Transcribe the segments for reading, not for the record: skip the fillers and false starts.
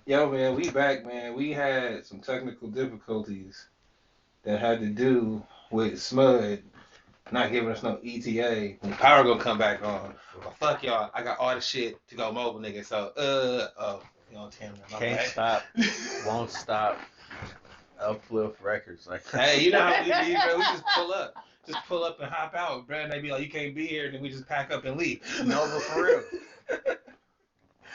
Yo, man, we back, man. We had some technical difficulties that had to do with Smud not giving us no ETA. When power gonna come back on. But fuck y'all, I got all the shit to go mobile, nigga. So, oh, you know, Tamron, my Can't bad. stop, won't stop. Uplift records like. Hey, you know how we be, bro. We just pull up and hop out, bro. And they be like, you can't be here, and then we just pack up and leave. No, but for real,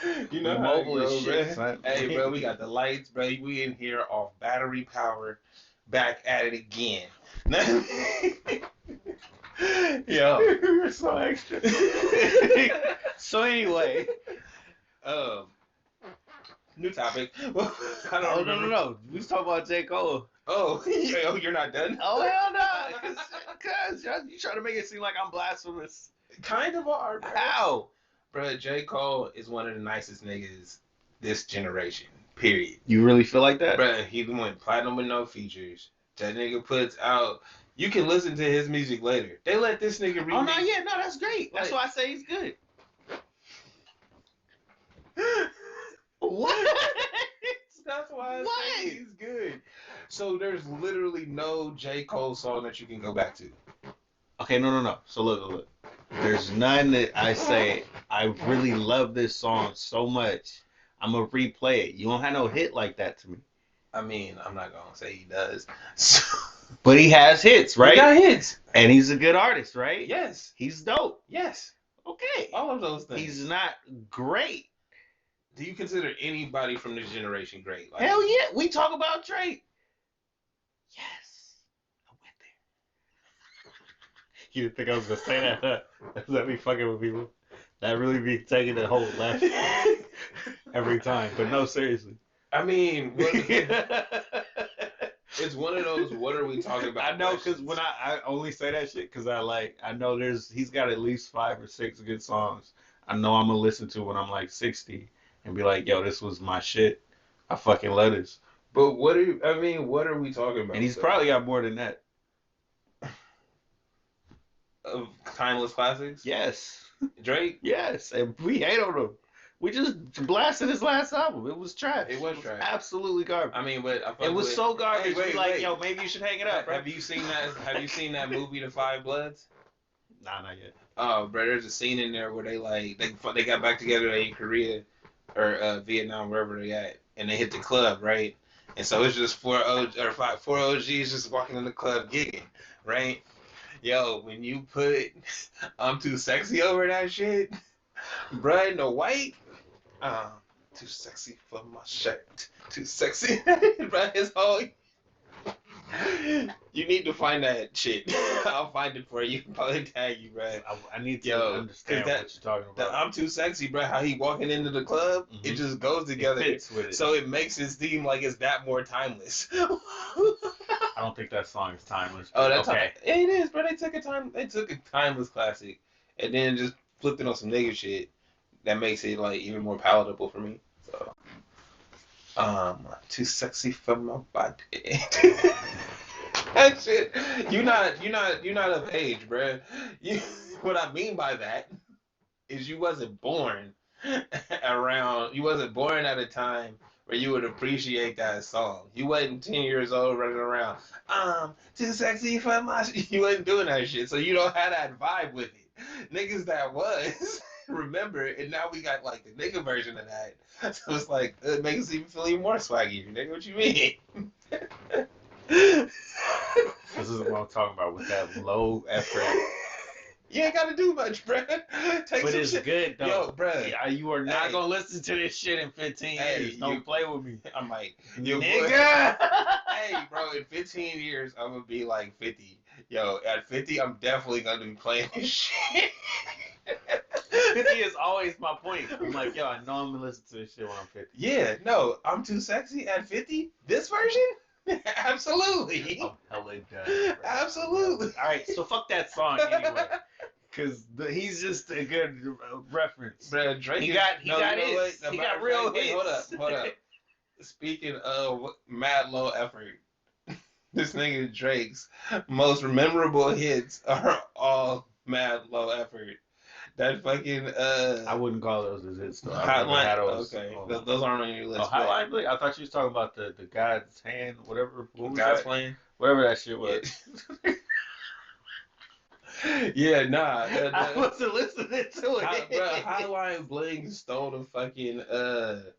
You we know how it mobile as go, shit, bro. son. Hey, bro, we got the lights, bro. We in here off battery power, back at it again. Yo. You're so extra. So anyway, um, new topic. I don't oh no no remember. no, we was talking about J Cole. Oh, yo, you're not done. Oh hell no, cause you trying to make it seem like I'm blasphemous. Kind of are, bro. How? Bro, J. Cole is one of the nicest niggas this generation. Period. You really feel like that? Bro, he went platinum with no features. That nigga puts out. You can listen to his music later. They let this nigga remix. Oh no, yeah, no, that's great. That's Like, why I say he's good. What? that's why I What? say he's good. So there's literally no J. Cole song that you can go back to. Okay, no, no, no. So look. There's none that I say I really love this song so much. I'm gonna replay it. You don't have no hit like that to me. I mean, I'm not gonna say he does. So, But he has hits, he right? got hits. And he's a good artist, right? Yes. He's dope. Yes. Okay. All of those things. He's not great. Do you consider anybody from this generation great? Like, Hell yeah. We talk about Drake. Yes. I went there. You didn't think I was gonna say that, huh? That be fucking with people. That really be taking the whole left every time. But no, seriously. I mean, I it's one of those. What are we talking about? know because when I only say that shit because I know he's got at least 5 or 6 good songs. I know I'm gonna listen to when I'm like 60 and be like, yo, this was my shit. I fucking love this. But what are you? I mean, what are we talking about? And he's though? probably got more than that. Of timeless classics. Yes, Drake. yes, and we hate on him. We just blasted his last album. It was trash. It was trash. Absolutely garbage. I mean, but It was so garbage. Hey, wait, we like, wait. yo, maybe you should hang it up, bro. Have you seen that? Have you seen that movie, The Five Bloods? Nah, not yet. Oh, bro, there's a scene in there where they got back together in Korea or Vietnam, wherever they at, and they hit the club, right? And so it's just four OGs just walking in the club gigging, right? Yo, when you put I'm too sexy over that shit, bruh, in the white, um, too sexy for my shirt, too sexy, bruh, his whole. You need to find that shit. I'll find it for you. Probably tag you, bruh. I need to Yo, understand what you're talking that about. I'm too sexy, bro. How he walking into the club, it just goes together. It fits with it. So it makes it seem like it's that more timeless. I don't think that song is timeless. Oh, that's okay. Yeah, it is, bro. They took a timeless classic, and then just flipped it on some nigga shit that makes it like even more palatable for me. So, too sexy for my body. That shit. You're not of age, bro. What I mean by that is you wasn't born around. You wasn't born at a time where you would appreciate that song. You wasn't 10 years old running around. Too sexy for my. You wasn't doing that shit, so you don't have that vibe with it. Niggas that was. Remember, and now we got like the nigga version of that. So it's like it makes us even feel even more swaggy. Nigga, what you mean? This is what I'm talking about with that low effort. You ain't gotta do much, bruh. Take But some it's shit. good though. Yo, bruh. Yeah, you are not Hey. gonna listen to this shit in 15 Hey, years. Don't play with me. I might. Nigga! Hey, bro, in 15 years, I'm gonna be like 50. Yo, at 50, I'm definitely gonna be playing this shit. 50 is always my point. I'm like, yo, I know I'm gonna listen to this shit when I'm 50. Yeah, no, I'm too sexy at 50. This version? Absolutely. I'm hella done. Bro. Absolutely. Alright, so fuck that song anyway. Because he's just a good reference. Bro, Drake He is, got no, you know hits. what? He got real Wait, hits. hold up. Speaking of mad low effort, this nigga Drake's most memorable hits are all mad low effort. That fucking I wouldn't call those his hits though. I've never Hotline. had those. Okay, those aren't on your Oh, list, but Hotline Bling? I thought you was talking about the God's Hand, whatever. What was God's that? Plan. Whatever that shit Yeah, was. yeah, nah. I wasn't listening to Bro, it. Hotline Bling stole the fucking the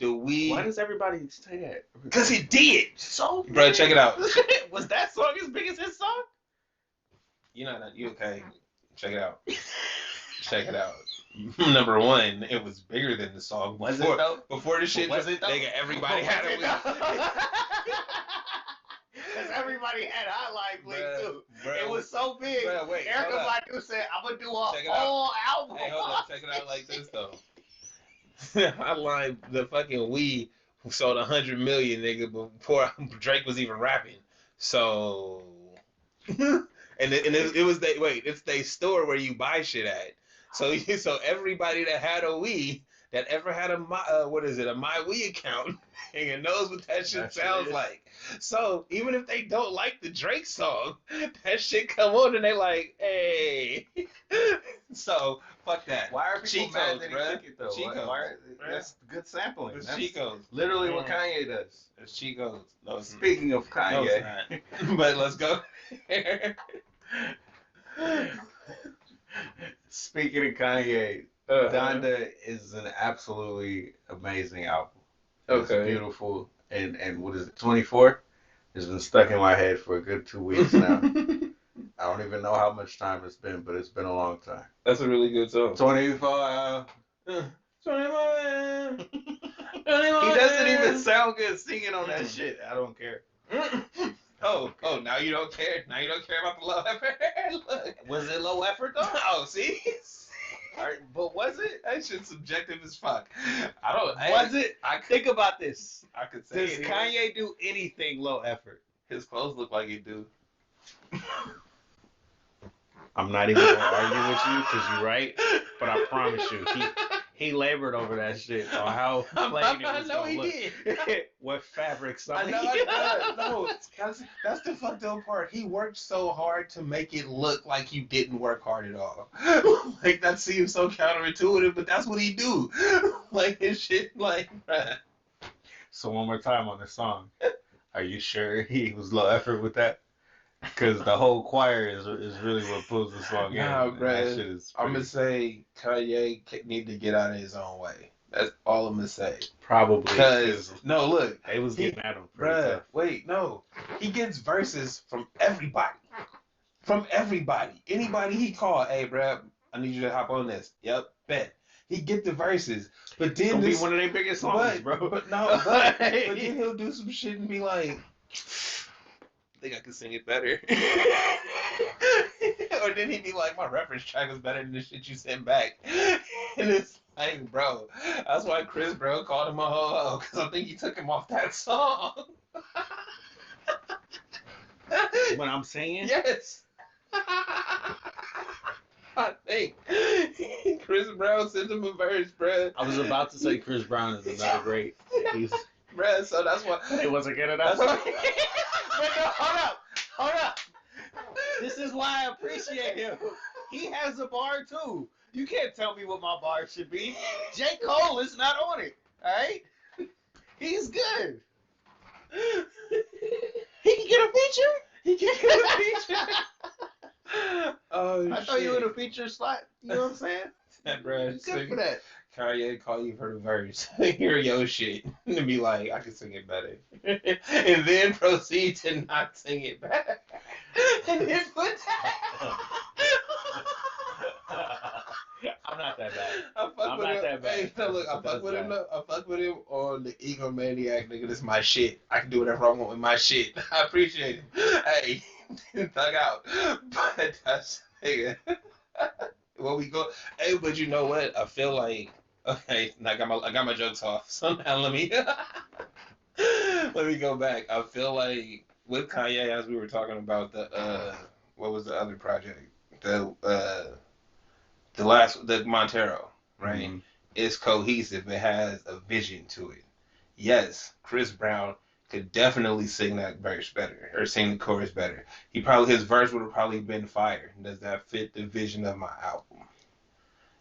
Why weed. does everybody say that? Cause he did. So Bro, check it out. was that song as big as his song? You know that you okay? Check it out. Check it out. Number one, it was bigger than the song Was before. it though? Before the shit, Was it though? nigga, everybody had it. Because everybody had Hotline Bling too. Bruh, It was so big. Bruh, wait, Erica hold up. Badu said, "I'm gonna do a Check it whole album." Hey, hold up. Check it out like this though. Hotline, the fucking weed sold 100 million, nigga, before Drake was even rapping. So, it was they wait, it's they store where you buy shit at. So everybody that had a Wii that ever had a what is it, a My Wii account, and knows what that shit sounds like. So even if they don't like the Drake song, that shit come on and they like, hey. So fuck that. Why are people Cheat mad codes, that he bruh. took it though? Cheat codes, That's good sampling. It's That's cheat codes. literally what Kanye does. It's cheat codes. No, it's Speaking of no, it's Kanye, not. But let's go. speaking of Kanye, Donda is an absolutely amazing album. It's Okay. beautiful, and what is it? 24 has been stuck in my head for a good 2 weeks now. I don't even know how much time it's been, but it's been a long time. That's a really good song. 24. 21. He doesn't even sound good singing on that shit. I don't care. Oh, now you don't care. Now you don't care about the low effort. Look. Was it low effort though? Oh, see? But was it? That shit's subjective as fuck. I don't. Was it? Think about this. I could say. Does Kanye do anything low effort? His clothes look like he do. I'm not even gonna argue with you because you're right, but I promise you, he labored over that shit on how plain it was gonna look. Did. What fabrics? I know. No, that's the fucked up part. He worked so hard to make it look like you didn't work hard at all. Like that seems so counterintuitive, but that's what he do. Like his shit, like. Bruh. So one more time on the song. Are you sure he was low effort with that? Because the whole choir is really what pulls the song in. Nah, bro. That shit is I'm gonna say Kanye need to get out of his own way. That's all I'm gonna say. Probably. Because no, look, they was getting at him. Bruh, wait, no, he gets verses from everybody. From everybody, anybody he called. Hey, bruh, I need you to hop on this. Yep, bet. He get the verses, but then this be one of their biggest songs, bro. But then he'll do some shit and be like, I think I could sing it better. Or then he'd be like, my reference track was better than the shit you sent back. And it's like, bro, that's why Chris, bro, called him a ho-ho, because I think he took him off that song. What I'm saying? Yes. I think Chris Brown sent him a verse, bruh. I was about to say Chris Brown is another great. Bruh, so that's why. It wasn't good enough. Wait, no, hold up. This is why I appreciate him. He has a bar too. You can't tell me what my bar should be. J. Cole is not on it. All right? He's good. He can get a feature. He can get a feature. Oh, I thought you were in a feature slot. You know what I'm saying? Bruh, good for that. Kanye call you for the verse, hear your shit, and be like, I can sing it better. And then proceed to not sing it better. And then put that. I'm not that bad. I'm not that bad. Hey, no, look, I fuck with him. I fuck with him on the egomaniac, nigga. This is my shit. I can do whatever I want with my shit. I appreciate him. Hey, thug out. But that's nigga. Where we go? Hey, but you know what? I feel like okay. I got my jokes off. So now let me go back. I feel like with Kanye, as we were talking about the what was the other project? The Montero, right? Mm-hmm. It's cohesive. It has a vision to it. Yes, Chris Brown could definitely sing that verse better or sing the chorus better. His verse would have probably been fire. Does that fit the vision of my album?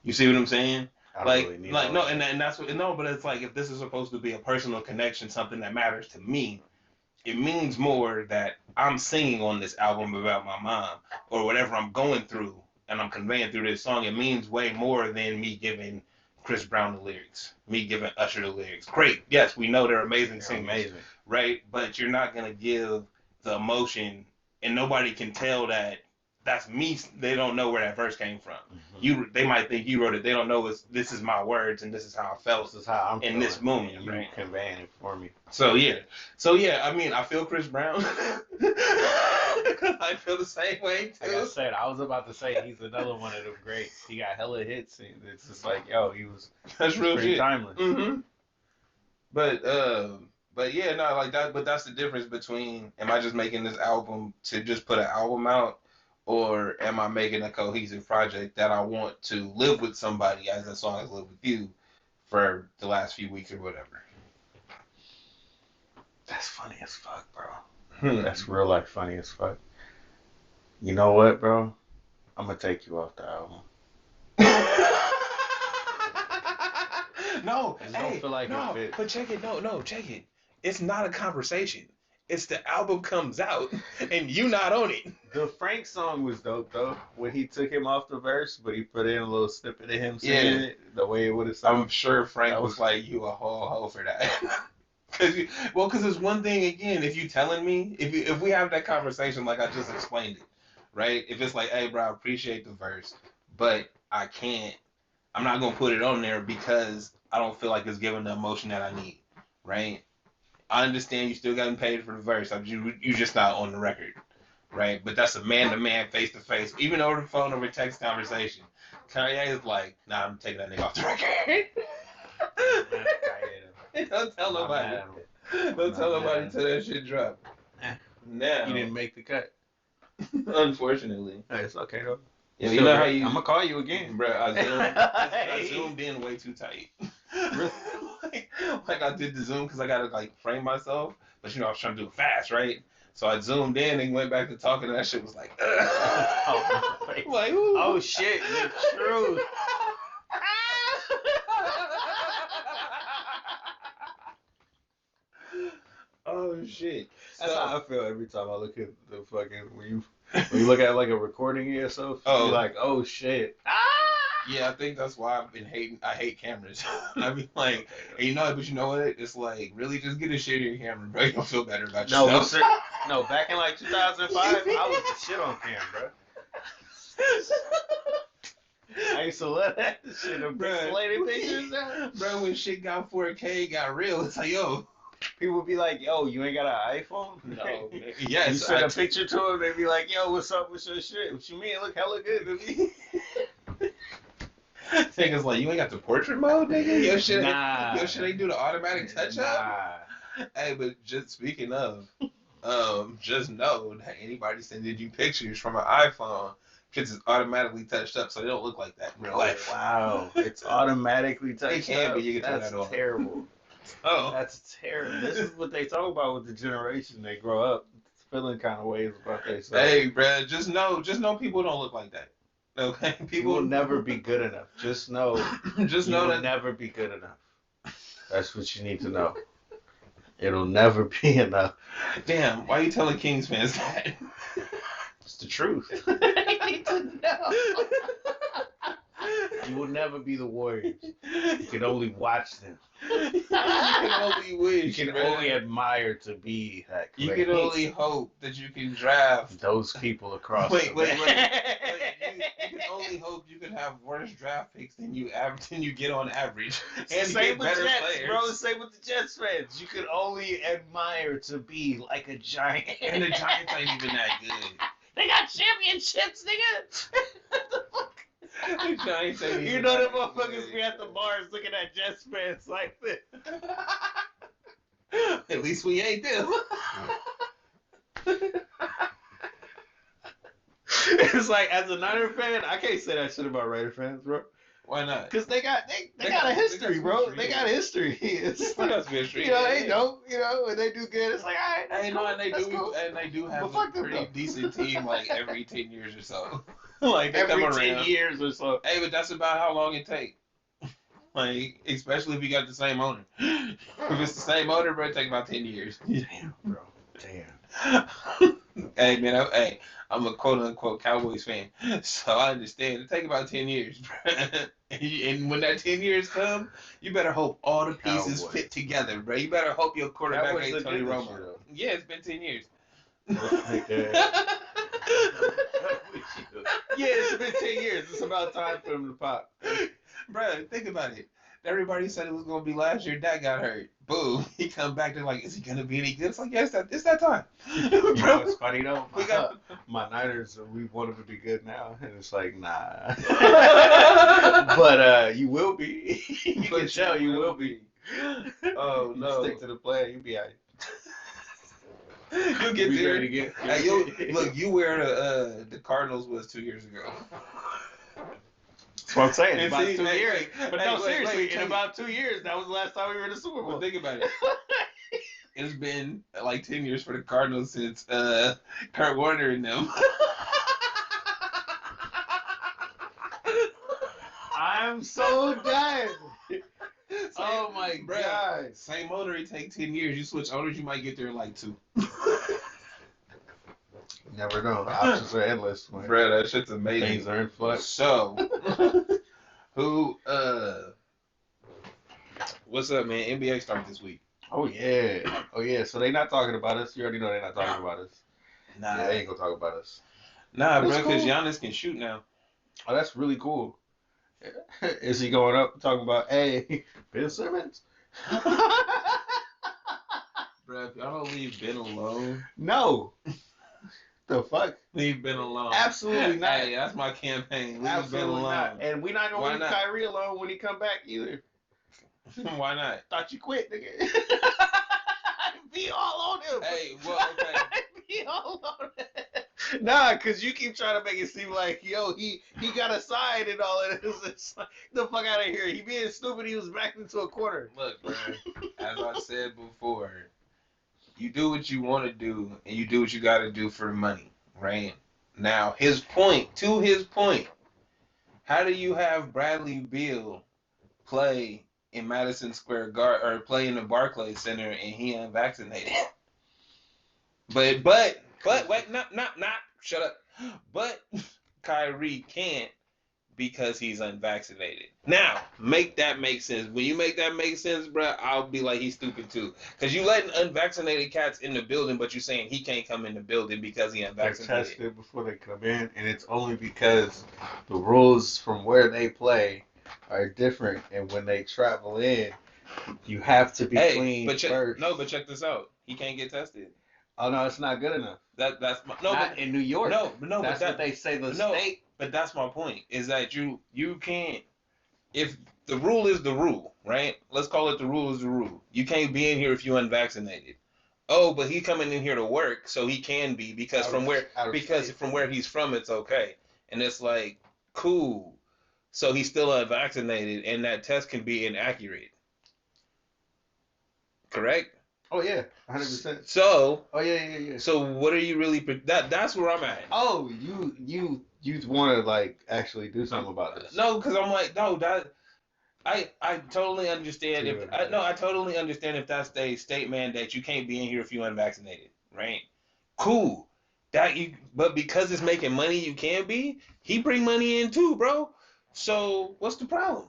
You see what I'm saying? I don't Like, really need like all no, that. and that's what no, but it's like if this is supposed to be a personal connection, something that matters to me, it means more that I'm singing on this album about my mom or whatever I'm going through and I'm conveying through this song. It means way more than me giving Chris Brown the lyrics, me giving Usher the lyrics. Great, yes, we know they're amazing They're singers, amazing. right? But you're not gonna give the emotion, and nobody can tell that that's me. They don't know where that verse came from. Mm-hmm. They might think you wrote it. They don't know this is my words and this is how I felt This is how I'm in feeling, this moment, and you right? conveying it for me. So yeah, I mean, I feel Chris Brown because I feel the same way Like I too. said, I was about to say he's another one of them greats. He got hella hits, and it's just like, yo, he was That's real pretty shit. timeless. But but yeah, no, like that. But that's the difference between am I just making this album to just put an album out, or am I making a cohesive project that I want to live with somebody as that song has lived with you for the last few weeks or whatever. That's funny as fuck, bro. Hmm. That's real life funny as fuck. You know what, bro? I'm gonna take you off the album. No, I just don't hey, feel like it no, fits. but check it. No, check it. It's not a conversation. It's the album comes out and you not on it. The Frank song was dope though. When he took him off the verse, but he put in a little snippet of him Yeah, singing it, the way it would have I'm sounded. sure Frank That was was like, "You a whole hoe for that." Because it's one thing again. If you telling me, if we have that conversation like I just explained it, right? If it's like, "Hey, bro, I appreciate the verse, but I can't. I'm not gonna put it on there because I don't feel like it's giving the emotion that I need." Right? I understand you still getting paid for the verse. You just not on the record, right? But that's a man to man, face to face, even over the phone, over text conversation. Kanye is like, nah, I'm taking that nigga off the record. Don't tell I'm not mad nobody. at him. Don't tell I'm not mad nobody at him. till that shit drop. Eh, He Now, didn't make the cut. unfortunately, Hey, it's okay though. yeah, you Still know how great. I'm you, gonna call you again. bro. I zoomed in way too tight. Really? like I did the zoom because I gotta like frame myself, but I was trying to do it fast, right? So I zoomed in and went back to talking, and that shit was like, Oh, like, oh shit, the truth. Oh shit. That's So, how I feel every time I look at the fucking when you look at like a recording of yourself, you be oh like, oh shit. yeah, I think that's why I've been hating. I hate cameras. I be like, Okay, and but you know what? It's like really just get a shittier camera, bro. You'll feel better about no, yourself. no, back in like 2005, I was the shit on cam, bro. I used to let that shit of pixelated pictures out. Bro, when shit got 4K, got real. It's like, yo, People would be like, yo, you ain't got an iPhone? no, You yes, send a picture to them, they be like, yo, what's up with your shit? What you mean? It look hella good to me. Niggas like, you ain't got the portrait mode, nigga. Nah. Your shit ain't do the automatic touch up. Nah. Hey, but just speaking of, just know that anybody sending you pictures from an iPhone, pictures automatically touched up, so they don't look like that in real life. Wow. It's automatically touched It can up. be. You can turn That's that on. terrible. Oh, That's terrible. This is what they talk about with the generation. They grow up feeling kind of ways about themselves. hey, bro, just know people don't look like that. Okay, You will people never be good enough. Just know just you know will that. never be good enough. That's what you need to know. It'll never be enough. Damn, why are you telling Kings fans that? It's the truth. I need to know. You will never be the Warriors. You can only watch them. You can only wish. You can man. only admire to be that You great. can only hope that you can draft. Those people across Wait. the You can only hope you can have worse draft picks than you get on average, and Same get with better Jets, players. bro. Same with the Jets fans. You can only admire to be like a giant. And the Giants ain't even that good. They got championships, nigga. The Giants ain't even You know that them motherfuckers good. be at the bars looking at Jets fans like this. At least we ain't them. It's like as a Niner fan, I can't say that shit about Raider fans, bro. Why not? Cause they got a history, bro. They got a history. It's like, they don't, when they do good, it's like, all right, that's and cool. they That's do, cool. and they do have But fuck a them, pretty though. decent team like every 10 years or so. Like they come every 10 around. years or so. Hey, but that's about how long it takes. Like, especially if you got the same owner. If it's the same owner, bro, it take about 10 years. Damn, bro. Damn. Hey, man, I'm a quote unquote Cowboys fan, so I understand. It take about 10 years, bro. And when that 10 years come, you better hope all the pieces Cowboys. fit together, bro. You better hope your quarterback Cowboys ain't look Tony good this Romo. year, though. Yeah, it's been 10 years. Yeah. Yeah, it's been 10 years. It's about time for him to pop. Bro, think about it. Everybody said it was gonna be last year. Dak got hurt. Boom. He come back. They're like, is he gonna be any good? It's like, yeah, it's that time. You know, it's funny though. We got. My Niners, we want them to be good now, and it's like, nah. But you will be. You can tell you will be. Oh You no. stick to the plan, you'll be alright. You'll get We there. ready to get. Hey, look, you where the Cardinals was 2 years ago. That's what I'm saying. And About see, 2 years. hey, But hey, no, wait, seriously, wait, in about 2 years, that was the last time we were in the Super Bowl. Well, think about it. It's been like 10 years for the Cardinals since Kurt Warner and them. I'm so done. Oh my Bruh, god. Same owner, it take 10 years. You switch owners, you might get there in like 2. Never know. The options are endless. Bruh, that shit's amazing. Things are in flux. So, who, what's up, man? NBA start this week. Oh yeah. Oh yeah. So they not talking about us. You already know they're not talking about us. Nah, Yeah, they ain't gonna talk about us. nah, That's bro, because cool. Giannis can shoot now. Oh, that's really cool. Is he going up talking about, hey, Ben Simmons? Bro, if y'all don't leave Ben alone, No. The fuck? leave Ben alone. Absolutely not. Hey, that's my campaign. Leave Ben Absolutely alone. not. And we're not Why gonna leave not? Kyrie alone when he come back either. Why not? Thought you quit, nigga. Be all on him. Hey, well, okay. Be all on him. Nah, cause you keep trying to make it seem like, yo, he got a side and all of this. It's like, the fuck out of here. He being stupid. He was backed into a corner. Look, bro, as I said before, you do what you want to do, and you do what you got to do for the money, right? Now, to his point, how do you have Bradley Beal play in Madison Square Garden or play in the Barclays Center and he unvaccinated? But wait, not shut up. But Kyrie can't because he's unvaccinated. Now, make that make sense. When you make that make sense, bro, I'll be like he's stupid too. Because you letting unvaccinated cats in the building, but you're saying he can't come in the building because he They're unvaccinated. tested before they come in, and it's only because the rules from where they play are different, and when they travel in, you have to be clean first. But check this out. He can't get tested. Oh no, it's not good enough. That's my, Not in New York. That's what they say. The state. But that's my point. Is that you can't. If the rule is the rule, right? Let's call it the rule is the rule. You can't be in here if you're unvaccinated. Oh, but he coming in here to work, so he can be because from where he's from, it's okay. And it's like, cool. So he's still unvaccinated, and that test can be inaccurate. Correct? Oh yeah, 100%. So. Oh yeah. So what are you really? That's where I'm at. Oh, you want to like actually do something about this? No, because I'm like, no, that I totally understand I totally understand if that's the state mandate. You can't be in here if you're unvaccinated, right? Cool. But because it's making money, you can be. He bring money in too, bro. So what's the problem?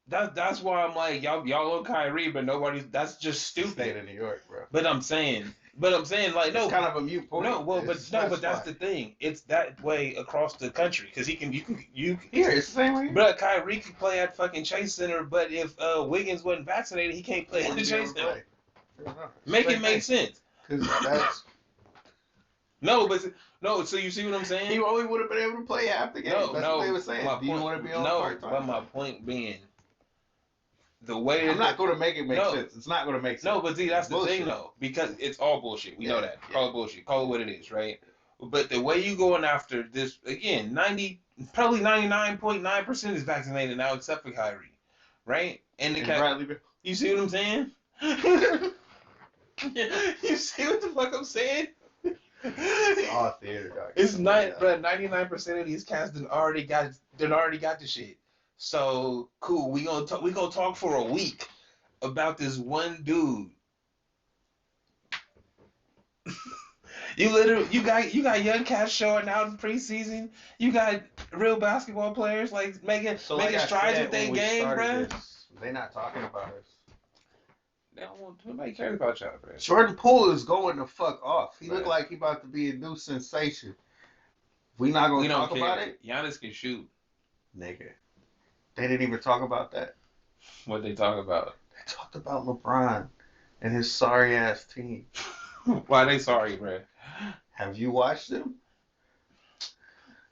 That's why I'm like, y'all on Kyrie, but nobody's. That's just stupid. State of New York, bro. But I'm saying, like, no. It's kind of a mute point. No, well, but that's the thing. It's that way across the country because you can here. It's the same way. But Kyrie can play at fucking Chase Center, but if Wiggins wasn't vaccinated, he can't play at the Chase Center. Make it make sense. Because that's. No, so you see what I'm saying? He only would have been able to play half the game. That's what they were saying. Do you want to be on part-time? But my point being, the way I'm not going to make it make sense. It's not going to make sense. No, but see, that's the thing, though, because it's all bullshit. We know that. Call it bullshit. Call it what it is, right? But the way you going after this, again, probably 99.9% is vaccinated now, except for Kyrie, right? And you see what I'm saying? You see what the fuck I'm saying? It's all theater, dog. It's not, bro. 99% of these cats done already got the shit. So cool. We gonna talk for a week about this one dude. You got young cats showing out in preseason. You got real basketball players like making I strides said with when their we game, started bro. this, they not talking about us. They don't want nobody cares about y'all, bro. Jordan Poole is going the fuck off. He look Right. like he about to be a new sensation. We not We gonna don't talk about care. it, Giannis can shoot. nigga. They didn't even talk about that. What they talk about? They talked about LeBron and his sorry ass team. Why they sorry, bro? Have you watched them?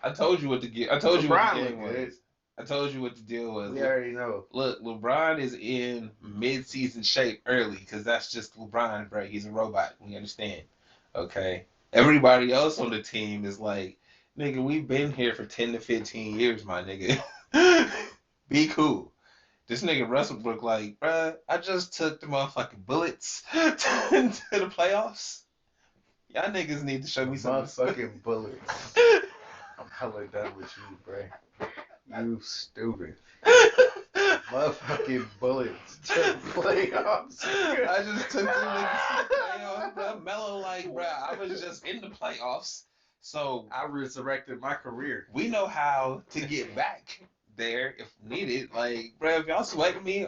I told you what the I told you what the LeBron game look good. was. I told you what the deal was. We already know. Look, LeBron is in mid-season shape early because that's just LeBron, bro. He's a robot. We understand, okay? Everybody else on the team is like, nigga, we've been here for 10 to 15 years, my nigga. Be cool. This nigga Westbrook like, bruh, I just took the motherfucking bullets to the playoffs. Y'all niggas need to show me some respect. Motherfucking bullets. I'm hella done with you, bro. You stupid. Motherfucking bullets to the playoffs. I just took them niggas to the playoffs, bro. Mello like, bro, I was just in the playoffs. So I resurrected my career. we know how to get back there if needed. Like, bro, if y'all sweating me,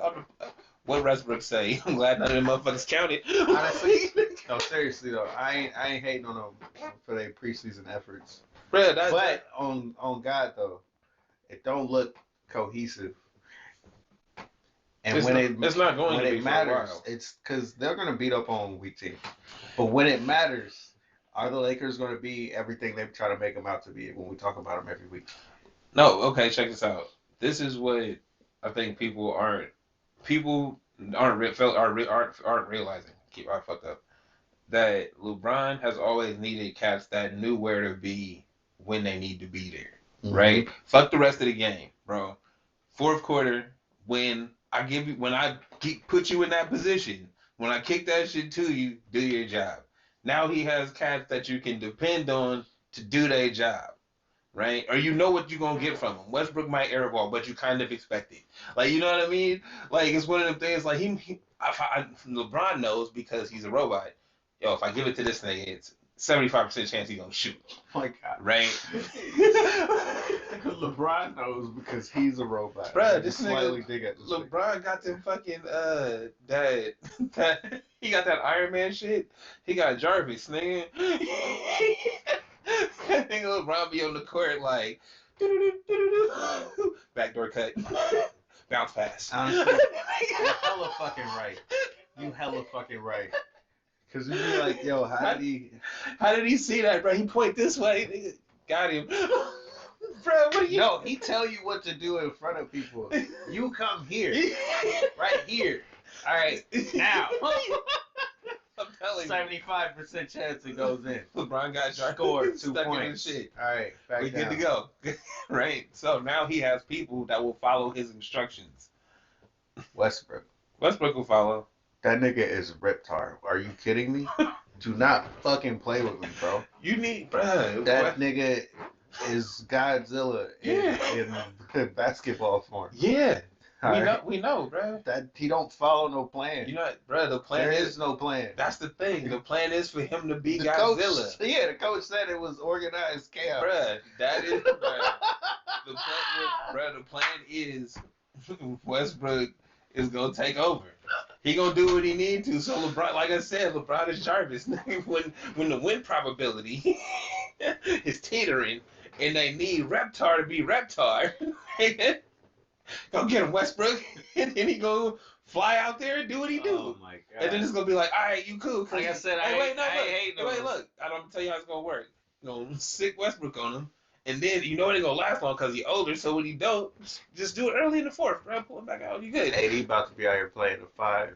what Westbrook say? I'm glad none of them motherfuckers counted. Honestly, no, seriously though, I ain't hating on them for their preseason efforts. Bro, But on God though, it don't look cohesive. And it's not going when to be it for a matters, while. it's because they're gonna beat up on weak teams. But when it matters, are the Lakers gonna be everything they try to make them out to be when we talk about them every week? No, okay, check this out. This is what I think people aren't realizing. I fucked up. That LeBron has always needed cats that knew where to be when they need to be there. Right? Fuck the rest of the game, bro. Fourth quarter, when I put you in that position, when I kick that shit to you, do your job. Now he has cats that you can depend on to do their job, right? Or you know what you're gonna get from him. Westbrook might airball, but you kind of expect it. Like, you know what I mean? Like, it's one of them things. Like LeBron knows because he's a robot. Yo, if I give it to this nigga, it's 75% chance he's gonna shoot. Oh my God. Right? LeBron knows because he's a robot. Bruh, this slightly nigga dig at this LeBron got them fucking that he got that Iron Man shit. He got Jarvis, nigga. That nigga LeBron be on the court like backdoor cut, bounce pass. Honestly, you're hella fucking right. You hella fucking right. Cause you'd be like, yo, how did he see that, bro? He point this way, nigga. Got him. Bro, what are you? No, he tell you what to do in front of people. You come here, right here. All right, now. I'm telling 75% chance it goes in. LeBron got scored 2 stuck points. in his shit. All right, back We down. good to go, right? So now he has people that will follow his instructions. Westbrook will follow. That nigga is Reptar. Are you kidding me? Do not fucking play with me, bro. You need, bro. That nigga is Godzilla in basketball form. Yeah. We know, bro. That he don't follow no plan. You know, bro, the plan there is no plan. That's the thing. The plan is for him to be the Godzilla. Coach, the coach said it was organized chaos. Bro, that is, the plan is Westbrook is gonna take over. He gonna do what he need to. So LeBron, like I said, LeBron is Jarvis. when the win probability is teetering and they need Reptar to be Reptar, go get him, Westbrook, and then he go fly out there and do what he do. Oh my God! And then it's gonna be like, all right, you cool. Like I said, look, I don't tell you how it's gonna work. You know, sick Westbrook on him. And then you know it ain't gonna last long because he's older. So when he don't, just do it early in the fourth, bro. Pull him back out. You good? AD about to be out here playing the 5.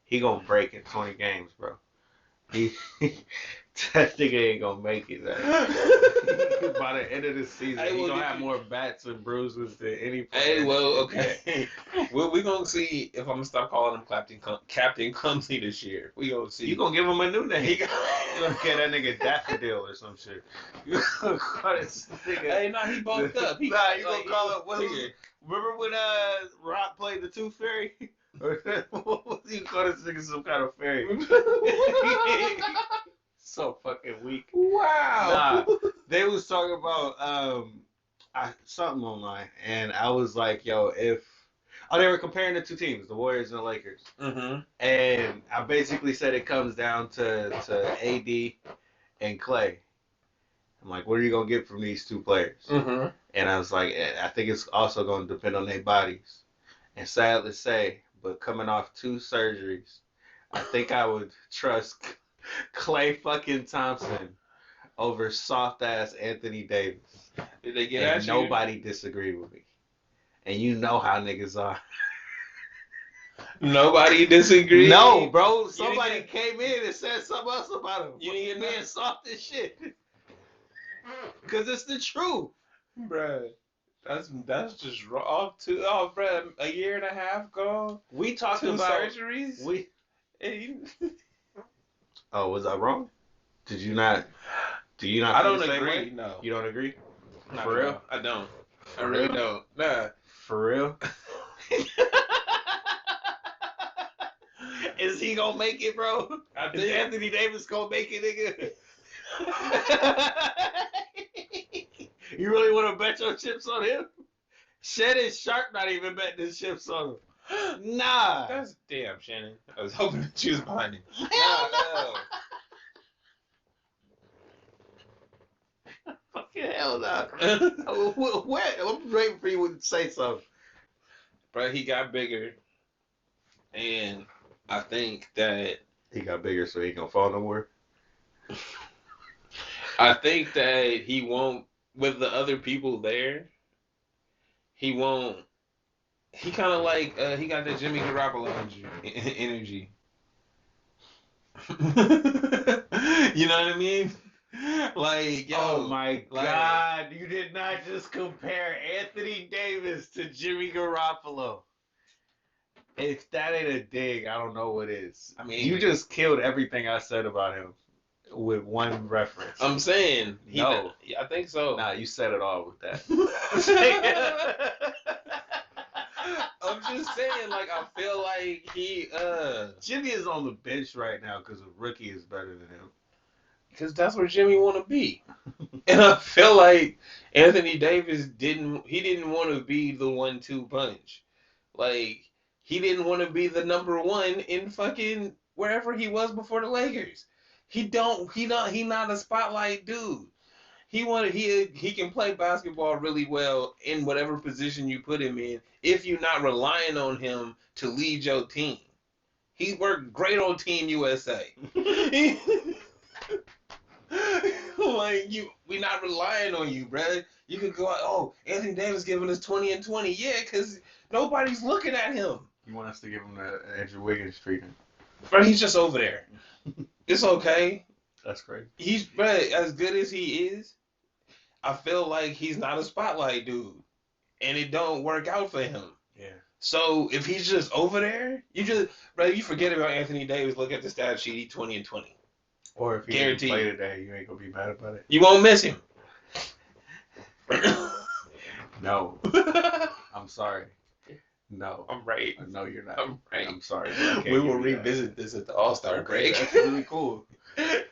He gonna break in 20 games, bro. He, that nigga ain't gonna make it, man. By the end of the season, Hey, he well, gonna have more bats and bruises than any hey, player in well, the NBA. okay. Well, we gonna see if I'm gonna start calling him Captain Clumsy this year. We gonna You see. gonna give him a new name. He You gonna get that nigga Daffodil or some shit. You gonna call this nigga. Hey, nah, he bulked up. He Nah, you like gonna he call was it. What was bigger. it? Remember when Rock played the Tooth Fairy? Or what was you call this nigga some kind of fairy? So fucking weak. Wow. Nah, they was talking about something online, and I was like, yo, if they were comparing the two teams, the Warriors and the Lakers, Mm-hmm. and I basically said it comes down to AD and Clay. I'm like, what are you gonna get from these two players? Mm-hmm. And I was like, I think it's also gonna depend on their bodies. And sad to say, but coming off two surgeries, I think I would trust Clay fucking Thompson over soft ass Anthony Davis. Did they get And at you? nobody disagreed with me. And you know how niggas are. Nobody disagreed. No, bro. You Somebody didn't came in and said something else about him. You didn't get Being nothing? soft as shit. Because it's the truth. Bruh. That's just off bruh. A year and a half ago. We talked Two about. surgeries. We. Hey, Oh, was I wrong? Did you not? Do you not I feel don't the same agree. way? No. You don't agree? Not For at real? all. I don't. I For really real? don't. Nah. For real? Is he gonna make it, bro? I Is think. Anthony Davis gonna make it, nigga? You really want to bet your chips on him? Shannon Sharp not even betting his chips on him. Nah. That's damn, Shannon. I was hoping that you was behind him. Hell no. Fucking hell no. What? I'm waiting for you to say something. But he got bigger, and I think that He got bigger, so he gonna fall no more. I think that he won't with the other people there. He won't. He kind of like he got that Jimmy Garoppolo energy. You know what I mean? Like, yo, Oh my like, God! You did not just compare Anthony Davis to Jimmy Garoppolo. If that ain't a dig, I don't know what is. I mean, You just killed everything I said about him with one reference. I'm saying, No. I think so. Nah, you said it all with that. I'm just saying, like, I feel like Jimmy is on the bench right now because a rookie is better than him. because that's where Jimmy want to be. And I feel like Anthony Davis didn't want to be the 1-2 punch. Like, he didn't want to be the number one in fucking wherever he was before the Lakers. He not a spotlight dude. He can play basketball really well in whatever position you put him in if you're not relying on him to lead your team. He worked great on Team USA. Like we not relying on you, bruh. You could go out, oh, Anthony Davis giving us 20 and 20. Yeah, because nobody's looking at him. You want us to give him the Andrew Wiggins treatment? Bro, he's just over there. It's okay. That's great. Bruh, as good as he is, I feel like he's not a spotlight dude. And it don't work out for him. Yeah. So if he's just over there, you forget about Anthony Davis, look at the stat sheet, he's 20 and 20. Or if he didn't play today, you ain't gonna be mad about it. You won't miss him. No. I'm sorry. No. I'm right. No, you're not. I'm right. I'm sorry. We will revisit this at the All-Star break. That's really cool.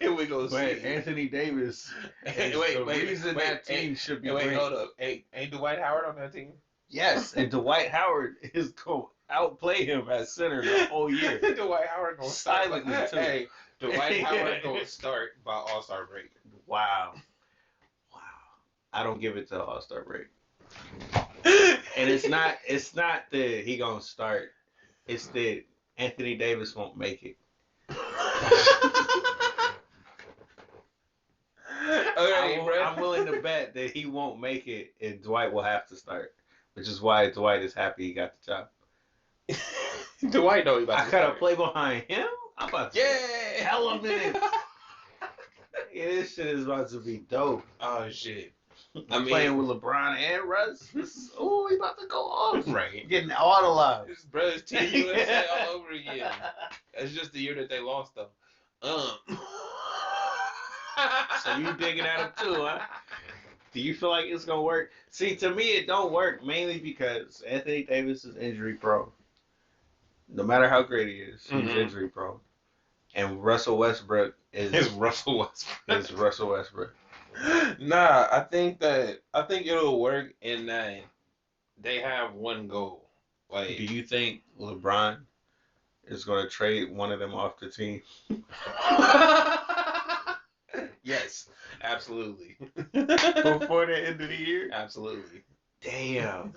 And we go But see. Anthony Davis is the reason that team should be wait, great. hold up. Ain't Dwight Howard on that team? Yes, and Dwight Howard is going to outplay him at center the whole year. Dwight Howard going to start. Silently, too. Hey, Dwight Howard going to start by All-Star break. Wow. I don't give it to All-Star break. And it's not that he going to start. It's that Anthony Davis won't make it. I'm willing to bet that he won't make it and Dwight will have to start, which is why Dwight is happy he got the job. Dwight know he about I to gotta start. play behind him. I'm about to Yeah. hella minutes. Yeah, this shit is about to be dope. Oh shit. I'm playing with LeBron and Russ. Oh, we about to go off. Right. Getting all the love. His brother's Team USA all over again. That's just the year that they lost though. So you digging at him too, huh? Do you feel like it's gonna work? See, to me, it don't work mainly because Anthony Davis is injury prone. No matter how great he is, he's injury prone. And Russell Westbrook It's Russell Westbrook. is Russell Westbrook. Nah, I think it'll work in that they have one goal. Like, Do you think LeBron is gonna trade one of them off the team? yes, absolutely. Before the end of the year? Absolutely. Damn.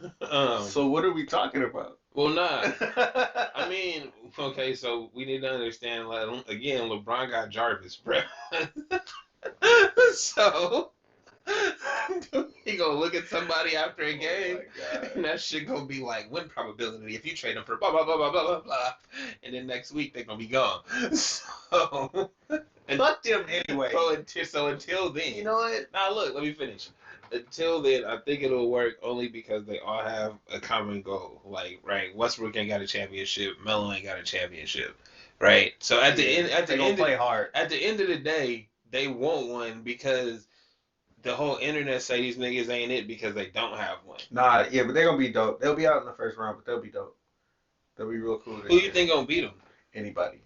So what are we talking about? Well, nah. I mean, okay, so we need to understand, like, again, LeBron got Jarvis, bro. So he gonna look at somebody after a game, and that shit gonna be like win probability if you trade them for blah blah blah blah blah blah blah, and then next week they're gonna be gone. So and fuck them anyway. So until then, you know what? now look, let me finish. Until then, I think it'll work only because they all have a common goal. Like, right, Westbrook ain't got a championship, Melo ain't got a championship, right? So at the end, play hard. At the end of the day, they want one because the whole internet say these niggas ain't it because they don't have one. Nah, yeah, but they're gonna be dope. They'll be out in the first round, but they'll be dope. They'll be real cool. Who you think gonna beat them? Anybody.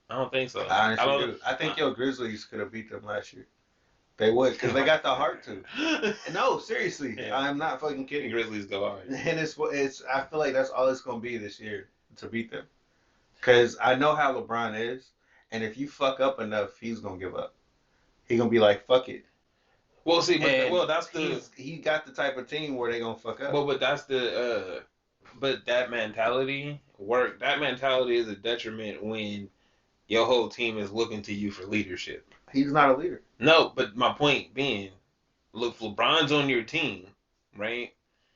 I don't think so. I honestly do. I think your Grizzlies could have beat them last year. They would, because they got the heart to. No, seriously. Yeah. I'm not fucking kidding. The Grizzlies go hard. And it's I feel like that's all it's going to be this year, to beat them. Because I know how LeBron is, and if you fuck up enough, he's going to give up. He's going to be like, fuck it. Well, see, but that's he got the type of team where they're going to fuck up. Well, but that's but that mentality is a detriment when your whole team is looking to you for leadership. He's not a leader. No, but my point being, look, LeBron's on your team, right?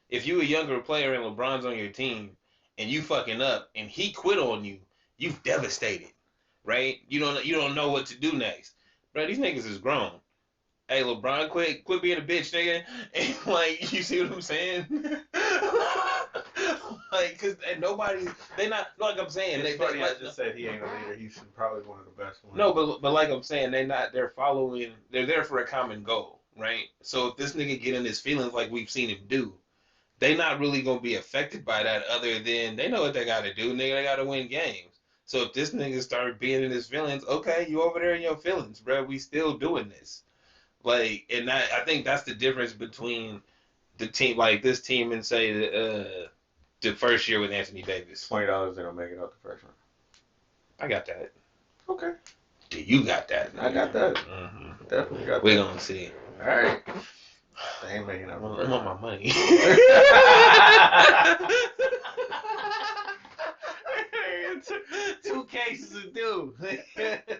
If you a younger player and LeBron's on your team and you fucking up and he quit on you, you've devastated, right? You don't know what to do next. Bro, these niggas is grown. Hey, LeBron, quit being a bitch, nigga. And, like, you see what I'm saying? Like, cause they not like I'm saying. It's funny, I just said he ain't a leader. He's probably one of the best ones. No, but like I'm saying, they're there for a common goal, right? So if this nigga get in his feelings like we've seen him do, they not really gonna be affected by that other than they know what they gotta do, nigga, they gotta win games. So if this nigga start being in his feelings, okay, you over there in your feelings, bro, we still doing this. Like, and I think that's the difference between the team, like this team and say the first year with Anthony Davis. $20, they don't make it out the first round. I got that. Okay. You got that. I got that. Mm-hmm. Definitely got that. We're going to see. All right. They ain't making out the first round. I want my money. Two cases of due.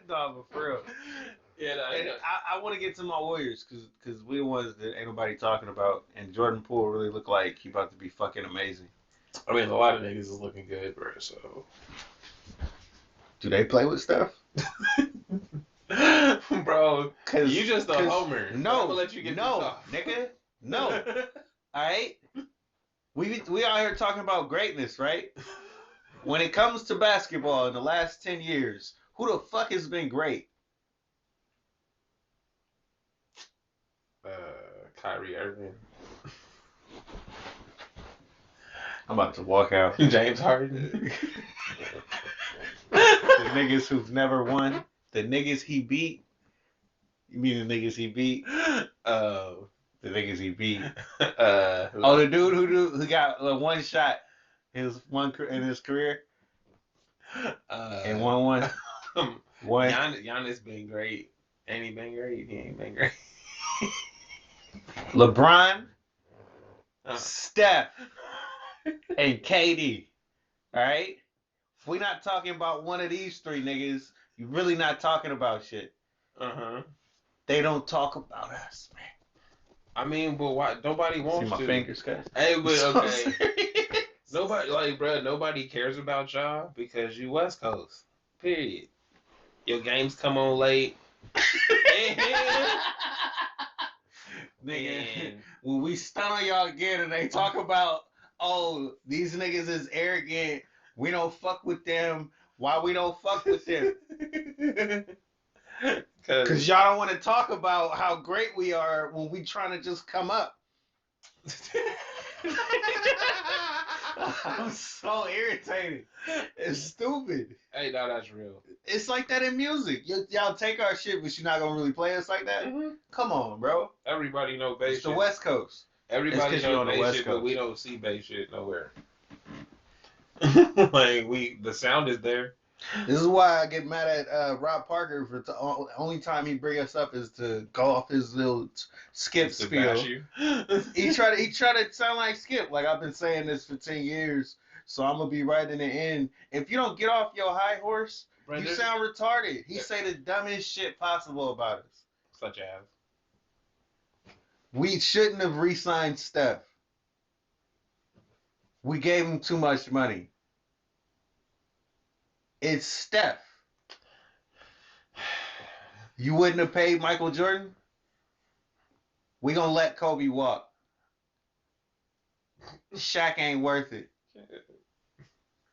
No, but for real. Yeah, I want to get to my Warriors because we the ones that ain't nobody talking about, and Jordan Poole really look like he about to be fucking amazing. I mean, a lot of niggas is looking good, bro. So, do they play with Steph? Bro, you just a homer. No, I'm gonna let you get nigga, no. All right, we out here talking about greatness, right? When it comes to basketball in the last 10 years, who the fuck has been great? Kyrie Irving. I'm about to walk out. James Harden. The niggas who've never won. The niggas he beat. You mean the niggas he beat? The niggas he beat. The dude who got one shot in his career. And won one. One. Giannis been great. Ain't he been great? He ain't been great. LeBron, Steph, and KD. All right? If we not talking about one of these three niggas, you really not talking about shit. Uh-huh. They don't talk about us, man. I mean, but why? Nobody wants to. See my fingers, guys. Hey, but okay. Nobody cares about y'all because you West Coast. Period. Your games come on late. Nigga, And when we stun on y'all again and they talk about, oh, these niggas is arrogant, we don't fuck with them. Why we don't fuck with them? Because y'all don't want to talk about how great we are when we trying to just come up. I'm so irritated. It's stupid. Hey, no, that's real. It's like that in music. Y'all take our shit, but you're not gonna really play us like that. Mm-hmm. Come on, bro. Everybody know bass It's the shit. West Coast. Everybody 'cause you're know on the bass West shit, but we Coast. don't see bass shit nowhere. Like the sound is there. This is why I get mad at Rob Parker for the only time he bring us up is to go off his little Skip Just to bash spiel. you. He try to sound like Skip. Like I've been saying this for 10 years, so I'm gonna be right in the end. If you don't get off your high horse, Bro, you sound retarded. He say the dumbest shit possible about us. Such as. We shouldn't have re-signed Steph. We gave him too much money. It's Steph. You wouldn't have paid Michael Jordan? We gonna let Kobe walk. Shaq ain't worth it.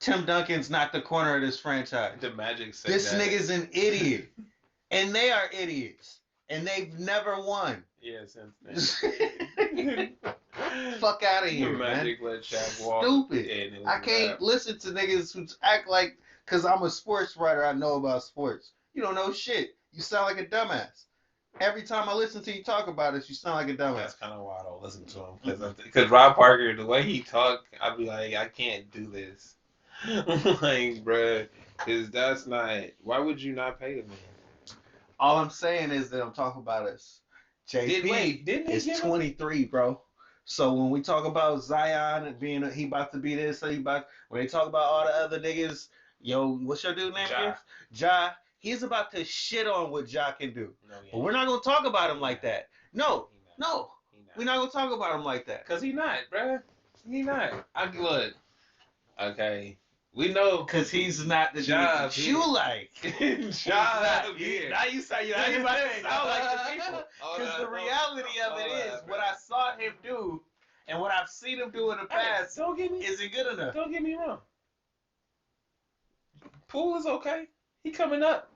Tim Duncan's not the corner of this franchise. The Magic said This that. nigga's an idiot. And they are idiots. And they've never won. Yeah, since then. Fuck out of here, The Magic man. let Shaq walk. Stupid. And it was I can't rap. listen to niggas who act like, because I'm a sports writer, I know about sports. You don't know shit. You sound like a dumbass. Every time I listen to you talk about it, you sound like a dumbass. That's kind of why I don't listen to him. Because Rob Parker, the way he talk, I'd be like, I can't do this. Like, bruh, because that's not. Why would you not pay the man? All I'm saying is that I'm talking about is JP Didn't is 23, bro. So when we talk about Zion and being he about to be this, when they talk about all the other niggas, yo, what's your dude name again? Ja. He's about to shit on what Ja can do. No, but we're not gonna talk about him like that. No. We're not gonna talk about him like that. Cause he not, bruh. He not. Look. Okay. We know because he's not the job dude you like. Job here. Now you about to sound like the people. Because the reality of it is, what I saw him do and what I've seen him do in the past isn't good enough. Don't get me wrong. Poole is okay. He coming up.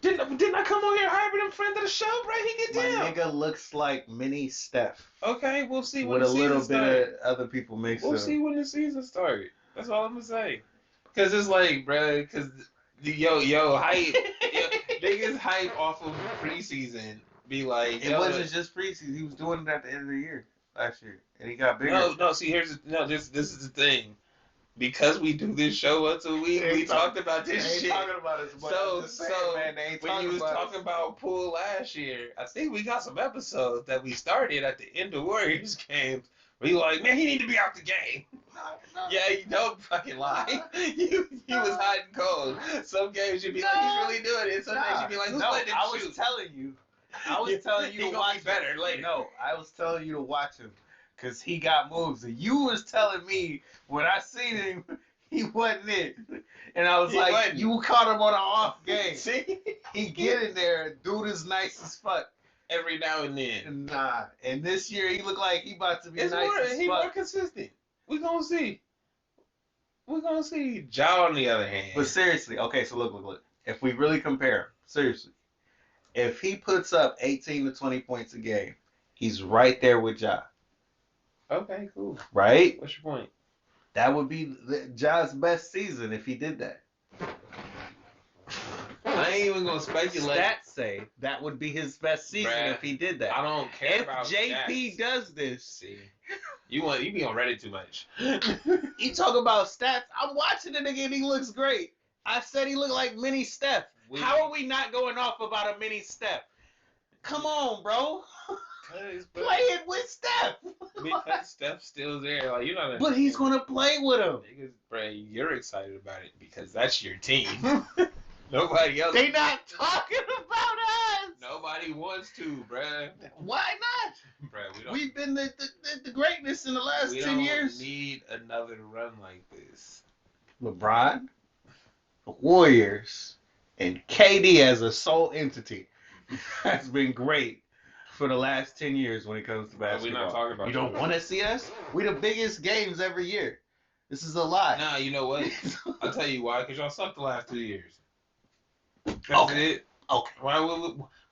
Didn't I come on here hiring him friend of the show, bro? He get down. My nigga looks like mini Steph. Okay, we'll see when the season season starts. With a little bit of other people mixed We'll up. see when the season starts. That's all I'm gonna say. Cause it's like, bro, cause hype, niggas hype off of preseason. Be like, it wasn't just preseason. He was doing it at the end of the year last year, and he got bigger. No. See, this is the thing. Because we do this show once a week, we talked about this shit. Talking about it, when you was talking about Poole last year, I think we got some episodes that we started at the end of Warriors games. We like, man, he need to be out the game. No. Yeah, you don't fucking lie. You was hot and cold. Some games you'd be like, he's really doing it. Some days you'd be like, who's letting him shoot? I was telling you to watch him. Better later. No, I was telling you to watch him. Because he got moves. And you was telling me when I seen him, he wasn't it. And I was you caught him on an off game. See? He get in there. Dude is nice as fuck. Every now and then. Nah. And this year, he looked like he about to be nice as fuck. He more consistent. We're going to see. Ja, on the other hand. But seriously, okay, so look. If we really compare, seriously, if he puts up 18 to 20 points a game, he's right there with Ja. Okay, cool. Right? What's your point? That would be Ja's best season if he did that. I ain't even gonna speculate. Stats say that would be his best season if he did that. I don't care about JP does this. See, you be on Reddit too much. You talk about stats. I'm watching the nigga and he looks great. I said he looked like mini Steph. How are we not going off about a mini Steph? Come on, bro. Play it with Steph. Because Steph's still there. Like, you're not. But he's gonna play with him. Niggas, bro, you're excited about it because that's your team. Nobody else. They not talking about us. Nobody wants to, bruh. Why not? Bruh, we've been the greatness in the last 10 years. We don't need another run like this. LeBron, the Warriors, And KD as a sole entity has been great for the last 10 years when it comes to basketball. We're not talking about you don't want to see us? We the biggest games every year. This is a lie. Nah, you know what? I'll tell you why. Because y'all sucked the last 2 years. That's Okay. it. Okay. Why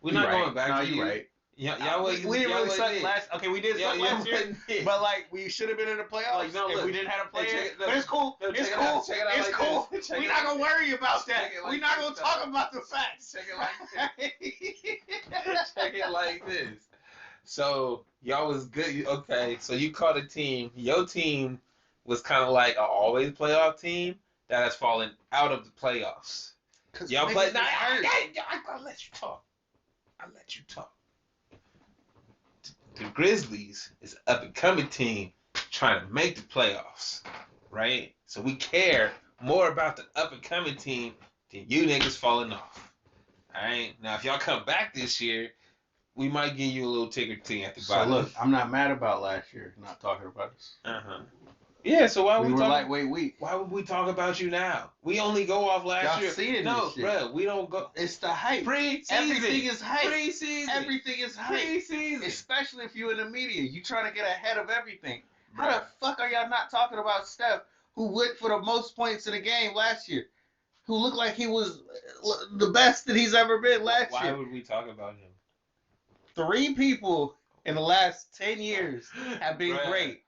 we're not going back to you you. right. Y'all we didn't really suck last. Okay, we did suck last year, it. but like we should have been in the playoffs Like, no, if look, we didn't have a player. check it- But it's cool. no, It's check it cool. out, check it out It's like cool. this. Check We're it not like gonna worry about that. check it like We're not this, gonna though. talk about the facts. Check it like this. Check it like this. So y'all was good. Okay, so you caught a team. Your team was kind of like an always playoff team that has fallen out of the playoffs. Y'all play. Nah, I'll let you talk. I'll let you talk. The Grizzlies is an up and coming team trying to make the playoffs, right? So we care more about the up and coming team than you niggas falling off. All right. Now, if y'all come back this year, we might give you a little ticker team at the bottom. So look, I'm not mad about last year not talking about us. Yeah. So why we were lightweight weak? Why would we talk about you now? We only go off last Y'all year. seeing No, this shit. bro, we don't go. It's the hype. Pre-season. Everything is hype. Pre-season. Everything is hype. Pre-season. Especially if you're in the media. You trying to get ahead of everything. How the fuck are y'all not talking about Steph, who went for the most points in the game last year? Who looked like he was the best that he's ever been last year? Why would we talk about him? 3 people in the last 10 years have been great.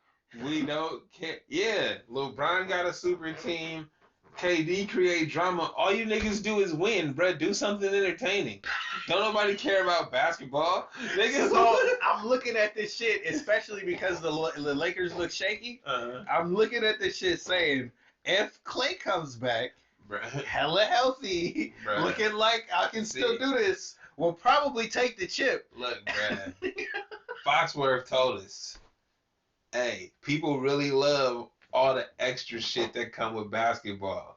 We don't care. Yeah, LeBron got a super team. KD create drama. All you niggas do is win, bruh. Do something entertaining. Don't nobody care about basketball. Niggas. So I'm looking at this shit, especially because the Lakers look shaky. I'm looking at this shit saying, if Clay comes back, bruh, hella healthy, bruh, looking like I can still do this, we'll probably take the chip. Look, bruh. Foxworth told us, hey, people really love all the extra shit that come with basketball.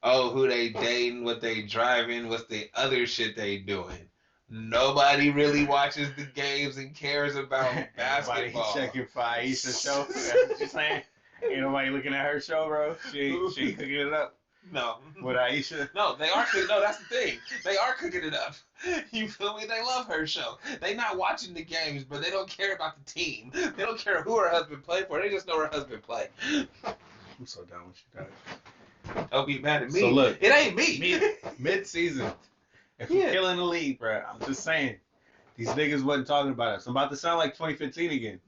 Oh, who they dating, what they driving, what's the other shit they doing. Nobody really watches the games and cares about basketball. Nobody checking for Aisha's show. That's what you're saying? Ain't nobody looking at her show, bro. She ain't cooking it up. No. With Aisha? No, they are cooking. No, that's the thing. They are cooking it up. You feel me? They love her show. They not watching the games, but they don't care about the team. They don't care who her husband play for. They just know her husband play. I'm so done with you guys. Don't be mad at me. So look, it ain't me. Mid-season. If we're killing the league, bro, I'm just saying. These niggas wasn't talking about us. I'm about to sound like 2015 again.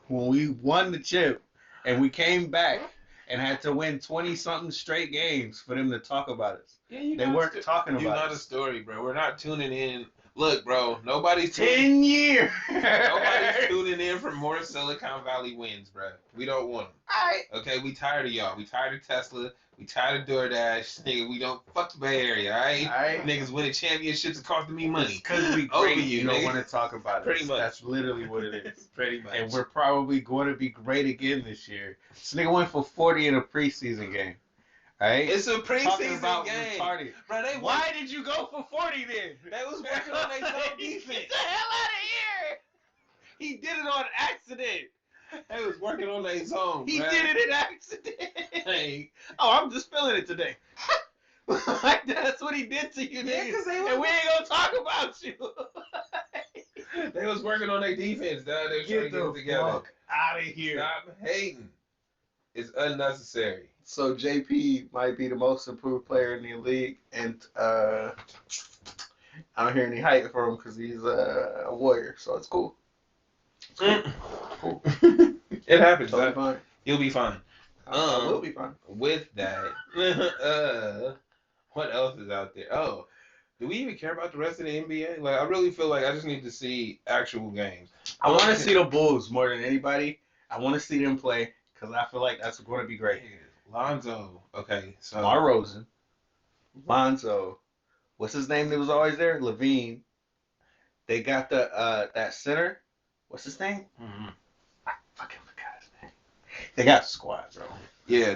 When we won the chip and we came back and had to win 20-something straight games for them to talk about us. Yeah, they weren't talking about us. You're not a story, bro. We're not tuning in. Look, bro, nobody's 10 years. Nobody's tuning in for more Silicon Valley wins, bro. We don't want them. Alright. Okay, we tired of y'all. We tired of Tesla. We tired of DoorDash. Nigga, we don't fuck the Bay Area, alright? Niggas winning championships and costing me money. Because we great, you don't want to talk about it. Pretty much. That's literally what it is. Pretty much. And we're probably going to be great again this year. This nigga went for 40 in a preseason game. Right? It's a preseason game. Retarded. Bro, why did you go for 40 then? They was working on their zone defense. Get the hell out of here! He did it on accident. They was working on their zone. He did it in accident. Hey. Oh, I'm just feeling it today. Like that's what he did to you, niggas. And we ain't gonna talk about you. They was working on their defense, dog. They were trying to get it together. Fuck out of here. Stop hating. It's unnecessary. So JP might be the most improved player in the league, and I don't hear any hype for him because he's a Warrior, so it's cool. It's cool. It happens. Totally fine. You'll be fine. I will be fine. With that, what else is out there? Oh, do we even care about the rest of the NBA? Like, I really feel like I just need to see actual games. I want to see the Bulls more than anybody. I want to see them play because I feel like that's going to be great. Lonzo. Okay, so DeMar Rosen, Lonzo, what's his name that was always there? Levine. They got the that center. What's his name? Mm-hmm. I fucking forgot his name. They got squad, bro. Yeah,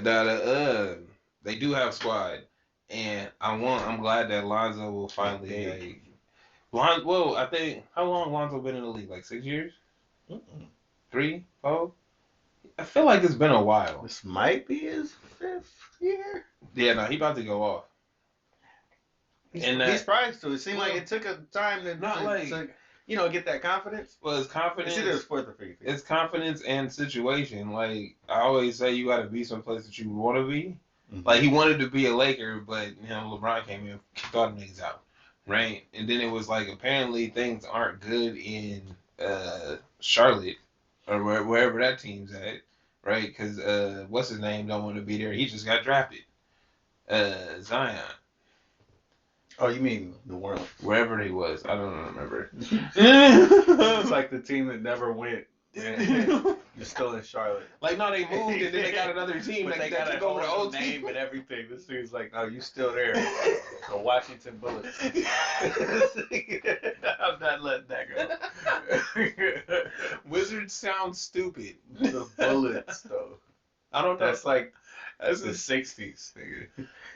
they do have squad, and I'm glad that Lonzo will finally. Well, I think how long Lonzo been in the league? Like 6 years? 3, 4? I feel like it's been a while. This might be his 5th year. Yeah, no, he about to go off. He's prized to. It seemed well, like it took a time to get that confidence. Well, it's confidence. It's either his fourth or fifth. It's confidence and situation. Like I always say, you got to be someplace that you want to be. Mm-hmm. Like he wanted to be a Laker, but LeBron came in and kicked all the niggas out, right? And then it was like apparently things aren't good in Charlotte or wherever that team's at, right? Because what's his name don't want to be there. He just got drafted. Zion. Oh, you mean the world? Wherever he was, I don't remember. It's like the team that never went. You're still in Charlotte. Like, no, they moved and then they got another team. But they got to over the old name team and everything. This dude's like, no, you still there. The Washington Bullets. I'm not letting that go. Wizards sound stupid. The Bullets, though. I don't know. That's the 60s, nigga.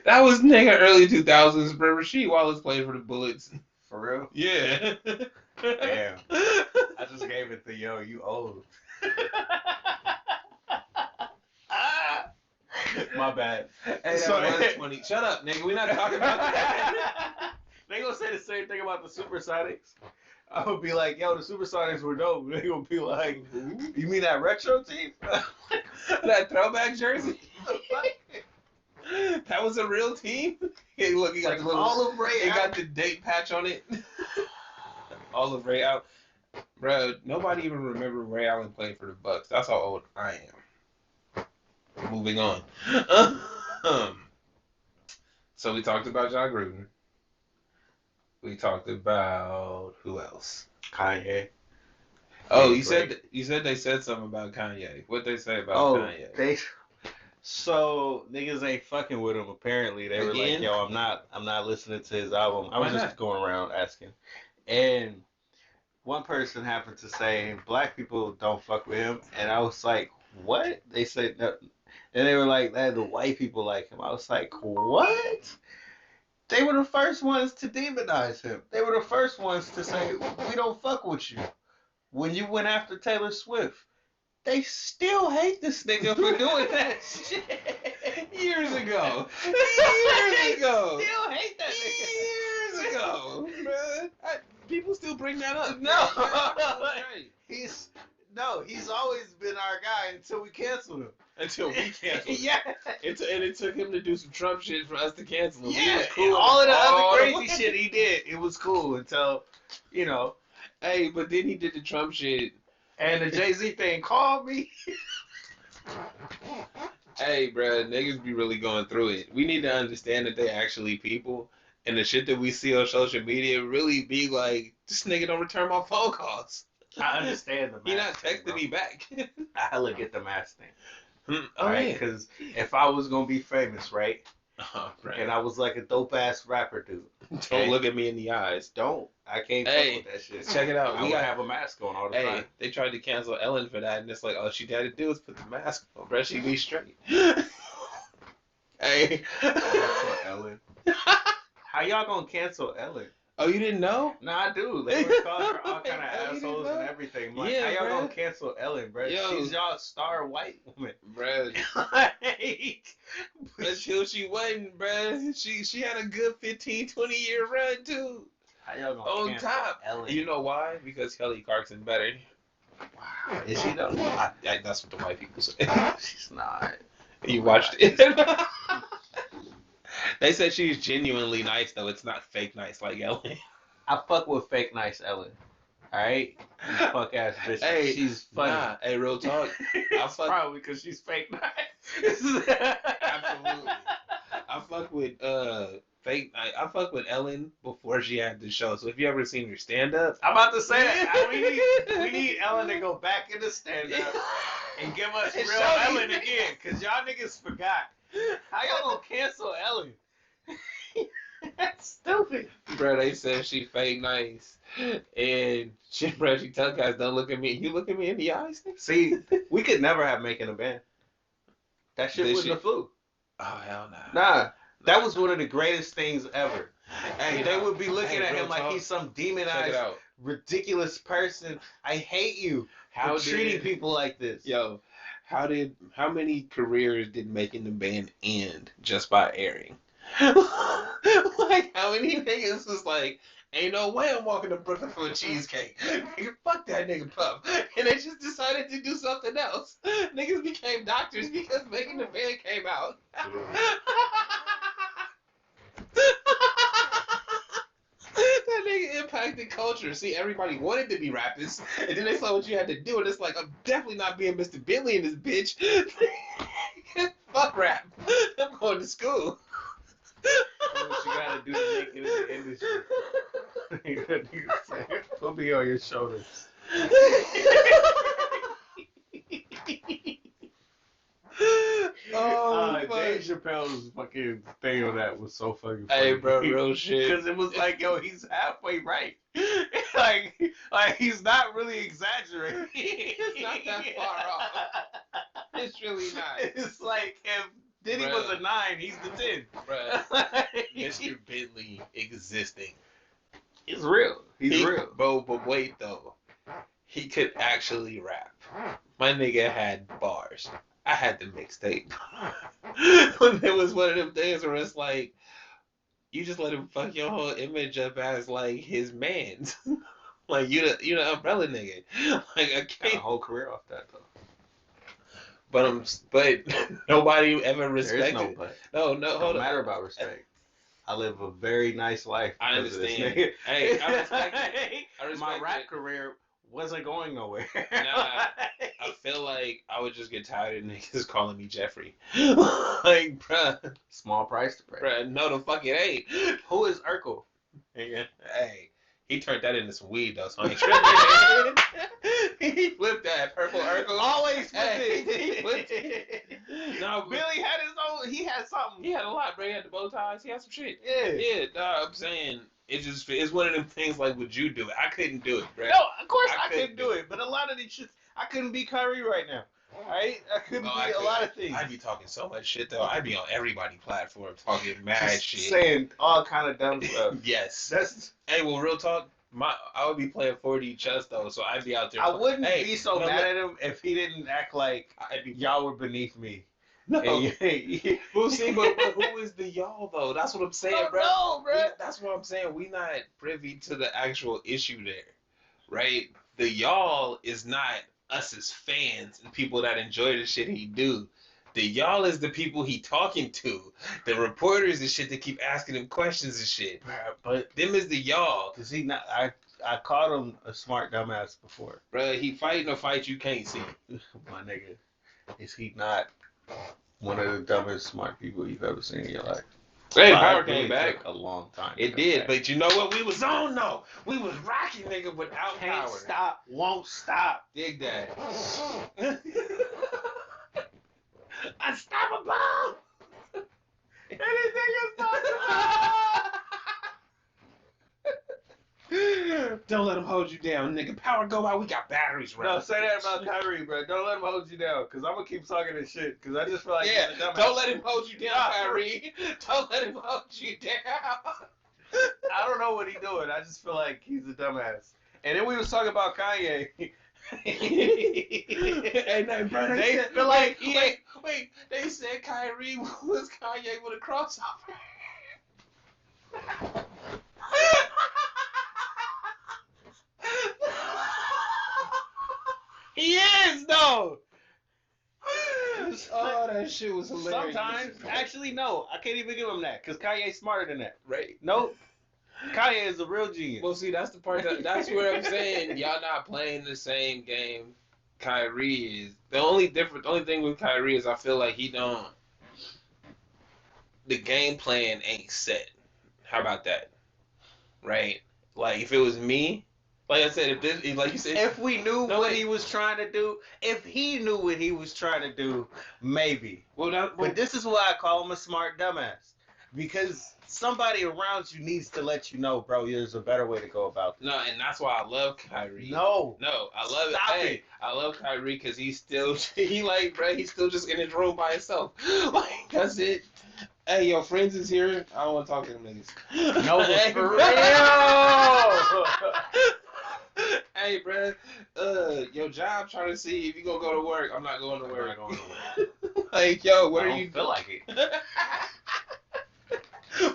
That was early 2000s, bro. Rasheed Wallace played for the Bullets. For real? Yeah. Damn. I just gave it the you old. My bad. Hey, that was funny. Shut up, nigga. We're not talking about that. They gonna say the same thing about the Supersonics. I would be like, yo, the Supersonics were dope. They gonna be like, you mean that retro team? That throwback jersey? That was a real team? Hey, look, he got the little Olive Ray. It got the date patch on it. Olive Ray out. Bro, nobody even remember Ray Allen played for the Bucks. That's how old I am. Moving on. So we talked about John Gruden. We talked about who else? Kanye. Oh, you said they said something about Kanye. What they say about Kanye? So niggas ain't fucking with him. Apparently, they were like, "Yo, I'm not listening to his album." I was just going around asking, and one person happened to say black people don't fuck with him, and I was like, "What?" They said no, and they were like, "The white people like him." I was like, "What?" They were the first ones to demonize him. They were the first ones to say, "We don't fuck with you." When you went after Taylor Swift. They still hate this nigga for doing that shit. Years ago. They still hate that nigga. Years ago, man. People still bring that up. No. He's always been our guy until we canceled him. Until we canceled him. Yeah. And it took him to do some Trump shit for us to cancel him. Yeah. Cool. All of the other crazy shit he did, it was cool until, Hey, but then he did the Trump shit. And the Jay-Z thing called me. Hey, bro, niggas be really going through it. We need to understand that they actually people, and the shit that we see on social media really be like, this nigga don't return my phone calls. I understand the mask. He not texting me back. I look at the mask thing. Right? Because if I was gonna be famous, right? Right. And I was like a dope ass rapper dude. Don't look at me in the eyes. Don't. I can't fuck with that shit. Check it out. I would have a mask on all the time. They tried to cancel Ellen for that, and it's like, all she had to do is put the mask on, bro. She be straight. Hey. Cancel Ellen. How y'all gonna cancel Ellen? Oh, you didn't know? Nah, I do. They were calling her all kind of assholes and everything. Like, yeah, how y'all gonna cancel Ellen, bro? Yo. She's y'all star white woman. Bro. Until she wasn't, bro. She had a good 15, 20-year run, too. How y'all gonna on cancel top? Ellen? You know why? Because Kelly Clarkson better. Wow. Is she though? That's what the white people say. She's not. You watched it? They said she's genuinely nice, though. It's not fake nice like Ellen. I fuck with fake nice Ellen. Alright? Fuck ass bitch. Hey, she's funny. Nah, hey, real talk. It's probably because she's fake nice. Absolutely. I fuck with fake. I fuck with Ellen before she had the show. So if you ever seen her stand up, I'm about to say that. We need Ellen to go back into stand up and give us real Ellen again, cause y'all niggas forgot. How y'all gonna cancel Ellen? That's stupid. Bro, they said she fake nice, and she tell guys don't look at me. You look at me in the eyes. See, we could never have making a band. That shit wouldn't have flew. Oh hell nah. Nah. That was one of the greatest things ever. Hey, they would be looking at him like talk. he's some demonized, ridiculous person. I hate you for treating people like this. Yo, how many careers did Making the Band end just by airing? Like, how many niggas was like, ain't no way I'm walking to Brooklyn for a cheesecake. Nigga, fuck that nigga Puff. And they just decided to do something else. Niggas became doctors because Making the Band came out. That nigga impacted culture. See, everybody wanted to be rappers, and then they saw what you had to do, and it's like, I'm definitely not being Mr. Bentley in this bitch. Fuck rap. I'm going to school. What you gotta do to make it in the industry? You gotta do something. Put me on your shoulders. Oh, Dave Chappelle's fucking thing on that was so fucking funny. hey, bro, real shit. Because it was like, yo, he's halfway right. like he's not really exaggerating. It's not that far off. It's really not. It's like if Diddy Bruh. was a 9, he's the 10. Bruh. Mr. Bentley existing. He's real. He's real. Bro, but wait though. He could actually rap. My nigga had bars. I had the mixtape. When it was one of them days where it's like, you just let him fuck your whole image up as like his man's. Like you the umbrella nigga. Like I Got a can't. whole career off that though. But nobody ever respected. There is no but. No, It hold don't on. matter about respect. I live a very nice life. I because of this understand. nigga. Hey, I respect it. I respect My rap it. career wasn't going nowhere. Nah, I feel like I would just get tired of niggas calling me Jeffrey. Like, bruh, Small price to pay. bruh, no, the fuck it ain't. Who is Urkel? Hey, he turned that into some weed though, so I ain't tripping. He flipped that purple Urkel. Always Hey, with he flipped it. it. No, but Billy had his own. He had something. he had a lot, bro. He had the bow ties. He had some shit. Yeah. Yeah, dog, I'm saying it's one of them things like, would you do it? I couldn't do it, bro. No, of course I I couldn't do it. But a lot of these shit, I couldn't be Kyrie right now. Right? I couldn't No, be a lot of things. I'd be talking so much shit though. I'd be on everybody's platform talking mad Just shit. saying all kind of dumb stuff. Yes. That's. Hey, well, real talk. I would be playing 4D chess though, so I'd be out there. I wouldn't Hey, be so no, mad look, at him if he didn't act like I'd be y'all were beneath me. no. And Well, see, but who is the y'all though? That's what I'm saying, bro. No, bro. That's what I'm saying. We not privy to the actual issue there, right? The y'all is not us as fans and people that enjoy the shit he do. The y'all is the people he talking to, the reporters and shit that keep asking him questions and shit. But Them is the y'all, does he not? I called him a smart dumbass before. bro. He fighting a fight you can't see. My nigga, is he not one of the dumbest smart people you've ever seen in your life? Hey, Wow, power it really came back. took a long time. to It come did, back. but you know what? We was on though. We was rocking, nigga, without Can't power. stop, won't stop. Dig that. Unstoppable. Anything is possible. Don't let him hold you down, nigga. Power go out. We got batteries, right? No, say that about Kyrie, bro. Don't let him hold you down, cause I'm gonna keep talking this shit, cause I just feel like Yeah, he's a dumbass. don't let him hold you down, Nah. Kyrie. Don't let him hold you down. I don't know what he's doing. I just feel like he's a dumbass. And then we was talking about Kanye. Hey, no, bro, They said, feel like he ain't. wait, they said Kyrie was Kanye with a crossover. He is though. Oh, that shit was hilarious. Sometimes, actually, no, I can't even give him that because Kanye's smarter than that. Right. Nope. Kanye is a real genius. Well, see, that's the part that's where I'm saying y'all not playing the same game Kyrie is. The only thing with Kyrie is I feel like the game plan ain't set. How about that? Right? Like if it was me, like I said, like you said, If we knew what he was trying to do, if he knew what he was trying to do, maybe. But this is why I call him a smart dumbass. Because somebody around you needs to let you know, bro, there's a better way to go about this. No, and that's why I love Kyrie. No, I love Stop it. it. I love Kyrie because he's still he's still just in his room by himself. Like that's it. Hey, your friends is here. I don't want to talk to them niggas. No, Hey, for real. Hey, bro. Your job trying to see if you gonna go to work. I'm not going to work. Like, yo, what I are don't you feel like it.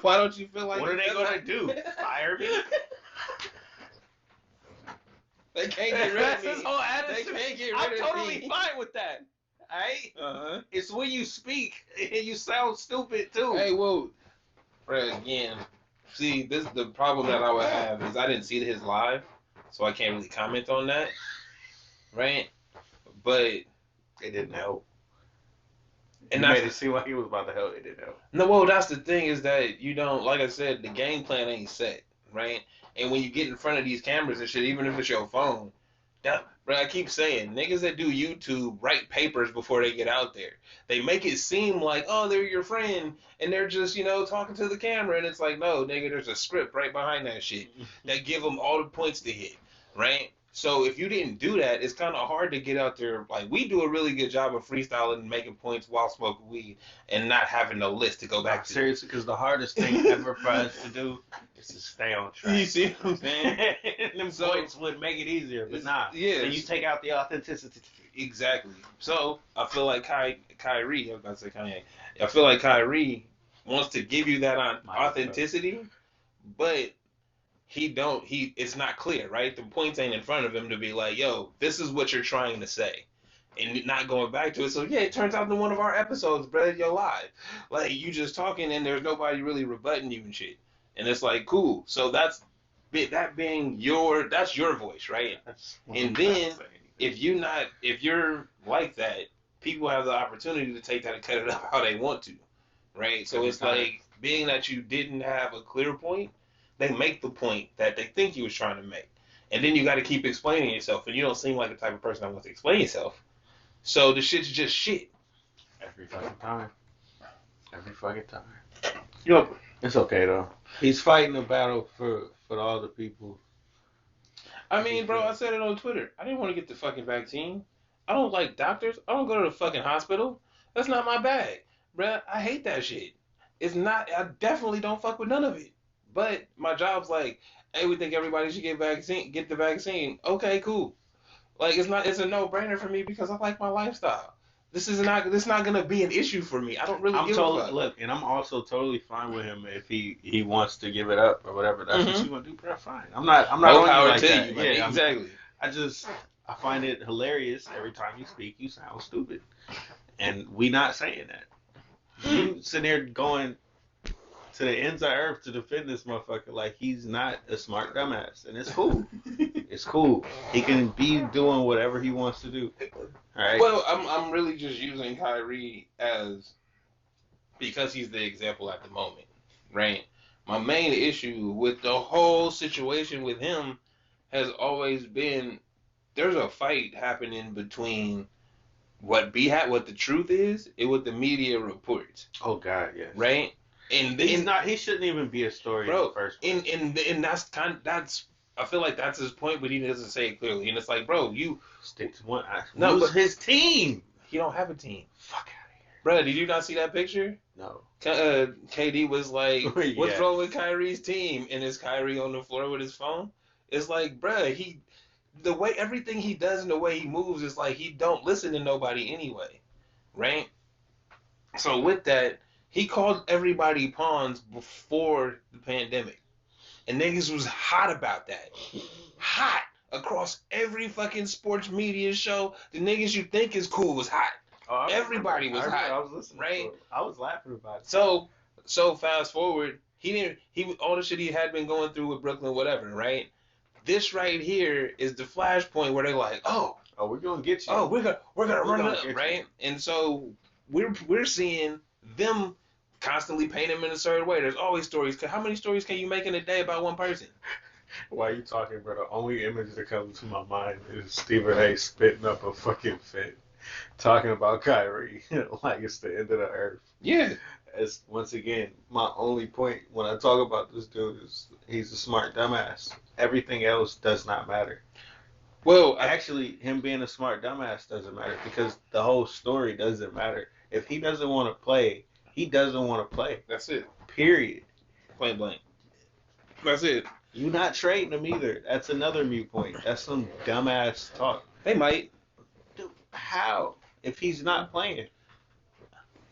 Why don't you feel like? What are they gonna do? Fire me? They can't get rid of That's me. his whole attitude. They can't get I'm rid of totally me. fine with that. Alright? Uh-huh. It's when you speak and you sound stupid too. Hey, well, Fred, again, see, this the problem that I would have is I didn't see his live, so I can't really comment on that, right? But It didn't help. and You that's made it seem like he was about to help. It didn't help. no, well, that's the thing is that you don't, like I said, the game plan ain't set, right? And when you get in front of these cameras and shit, even if it's your phone, that, bro, I keep saying, niggas that do YouTube write papers before they get out there. They make it seem like, oh, they're your friend, and they're just, talking to the camera, and it's like, no, nigga, there's a script right behind that shit that give them all the points to hit, right? So if you didn't do that, it's kind of hard to get out there. Like, we do a really good job of freestyling and making points while smoking weed and not having a list to go back to. Seriously, because the hardest thing ever for us to do is to stay on track. You see what I'm saying? Them points would make it easier, but nah. Yeah. So you take out the authenticity. Exactly. So I feel like Kyrie, I was about to say Kanye. I feel like Kyrie wants to give you that authenticity, but it's not clear, right? The points ain't in front of him to be like, yo, this is what you're trying to say. And not going back to it. So yeah, it turns out in one of our episodes, brother, you're live. Like, you just talking and there's nobody really rebutting you and shit. And it's like, cool. So that's your voice, right? And then if you're like that, people have the opportunity to take that and cut it up how they want to. Right? So it's like, being that you didn't have a clear point, they make the point that they think you was trying to make. And then you got to keep explaining yourself, and you don't seem like the type of person that wants to explain yourself. So the shit's just shit. Every fucking time. Every fucking time. Yo, it's okay though. He's fighting a battle for all the people. I mean, bro, I said it on Twitter. I didn't want to get the fucking vaccine. I don't like doctors. I don't go to the fucking hospital. That's not my bag, bruh. I hate that shit. It's not. I definitely don't fuck with none of it. But my job's like, hey, we think everybody should get the vaccine. Okay, cool. Like, it's a no-brainer for me because I like my lifestyle. This is not gonna be an issue for me. I don't really give a fuck. Look, and I'm also totally fine with him if he wants to give it up or whatever. That's what you want to do, bro. Fine. I'm not on you like that. You, yeah, exactly. I find it hilarious every time you speak. You sound stupid, and we not saying that. You sitting here going to the ends of earth to defend this motherfucker like he's not a smart dumbass, and it's cool. It's cool. He can be doing whatever he wants to do. All right. Well, I'm really just using Kyrie because he's the example at the moment, right? My main issue with the whole situation with him has always been there's a fight happening between what the truth is and what the media reports. Oh God, yes. Right? And he shouldn't even be a story, bro, in the first place. And that's I feel like that's his point, but he doesn't say it clearly. And it's like, bro, you stick to one. No, but his team. He don't have a team. Fuck out of here, bro. Did you not see that picture? No. KD was like, yeah. "What's wrong with Kyrie's team?" And is Kyrie on the floor with his phone? It's like, bro, the way everything he does and the way he moves is like he don't listen to nobody anyway, right? So with that, he called everybody pawns before the pandemic. And niggas was hot about that. Hot. Across every fucking sports media show, the niggas you think is cool was hot. Oh, everybody was hot. I was listening, right? I was laughing about it. So fast forward, he all the shit he had been going through with Brooklyn, whatever, right? This right here is the flashpoint where they're like, oh, we're gonna get you. Oh, we're gonna run it up, right? You. And so we're seeing them constantly paint him in a certain way. There's always stories. How many stories can you make in a day about one person? Why are you talking, bro? The only image that comes to my mind is Stephen A. spitting up a fucking fit, talking about Kyrie like it's the end of the earth. Yeah. It's, once again, my only point when I talk about this dude is he's a smart dumbass. Everything else does not matter. Well, actually, him being a smart dumbass doesn't matter because the whole story doesn't matter. If he doesn't want to play, he doesn't want to play. That's it. Period. Point blank. That's it. You're not trading him either. That's another mute point. That's some dumbass talk. They might. Dude, how? If he's not playing.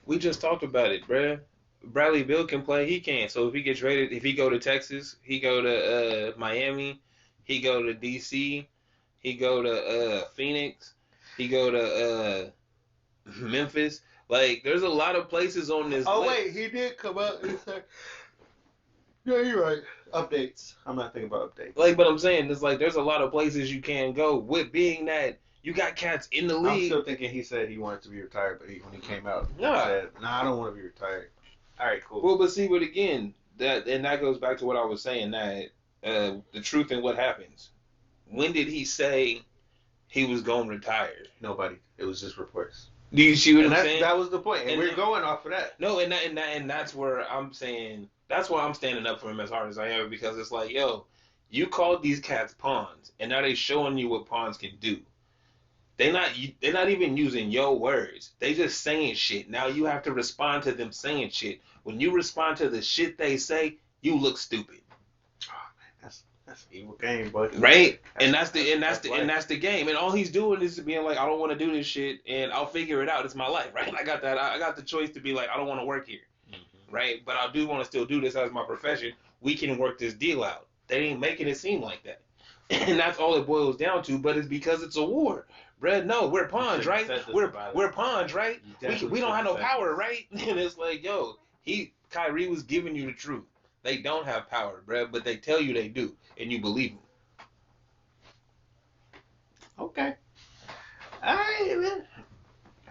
We just talked about it, bruh. Bradley Beal can play. He can. So if he gets traded, if he go to Texas, he go to Miami, he go to DC, he go to Phoenix, he go to Memphis. Like, there's a lot of places on this Oh list. wait, he did come out and say, "Yeah, you're right." Updates. I'm not thinking about updates. Like, but I'm saying it's like there's a lot of places you can go. With being that you got cats in the I'm league. still thinking he said he wanted to be retired, but when he came out, he Nah. said, "Nah, I don't want to be retired." All right, cool. Well, but see, but again, that goes back to what I was saying, that the truth in what happens. When did he say he was going to retire? Nobody. It was just reports. Do you see what And I'm saying? that was the point, and we're going off of that. No, and that's where I'm saying, that's why I'm standing up for him as hard as I am, because it's like, yo, you called these cats pawns, and now they showing you what pawns can do. They're not even using your words. They just saying shit. Now you have to respond to them saying shit. When you respond to the shit they say, you look stupid. Oh man, that's an evil game, boy. Right? That's the game. And all he's doing is being like, I don't want to do this shit, and I'll figure it out. It's my life, right? I got that. I got the choice to be like, I don't want to work here, right? But I do want to still do this as my profession. We can work this deal out. They ain't making it seem like that, and that's all it boils down to. But it's because it's a war. Brad, no, we're pawns, right? We're pawns, right? We don't have no power, right? And it's like, yo, Kyrie was giving you the truth. They don't have power, Brad, but they tell you they do, and you believe them. Okay. All right, man.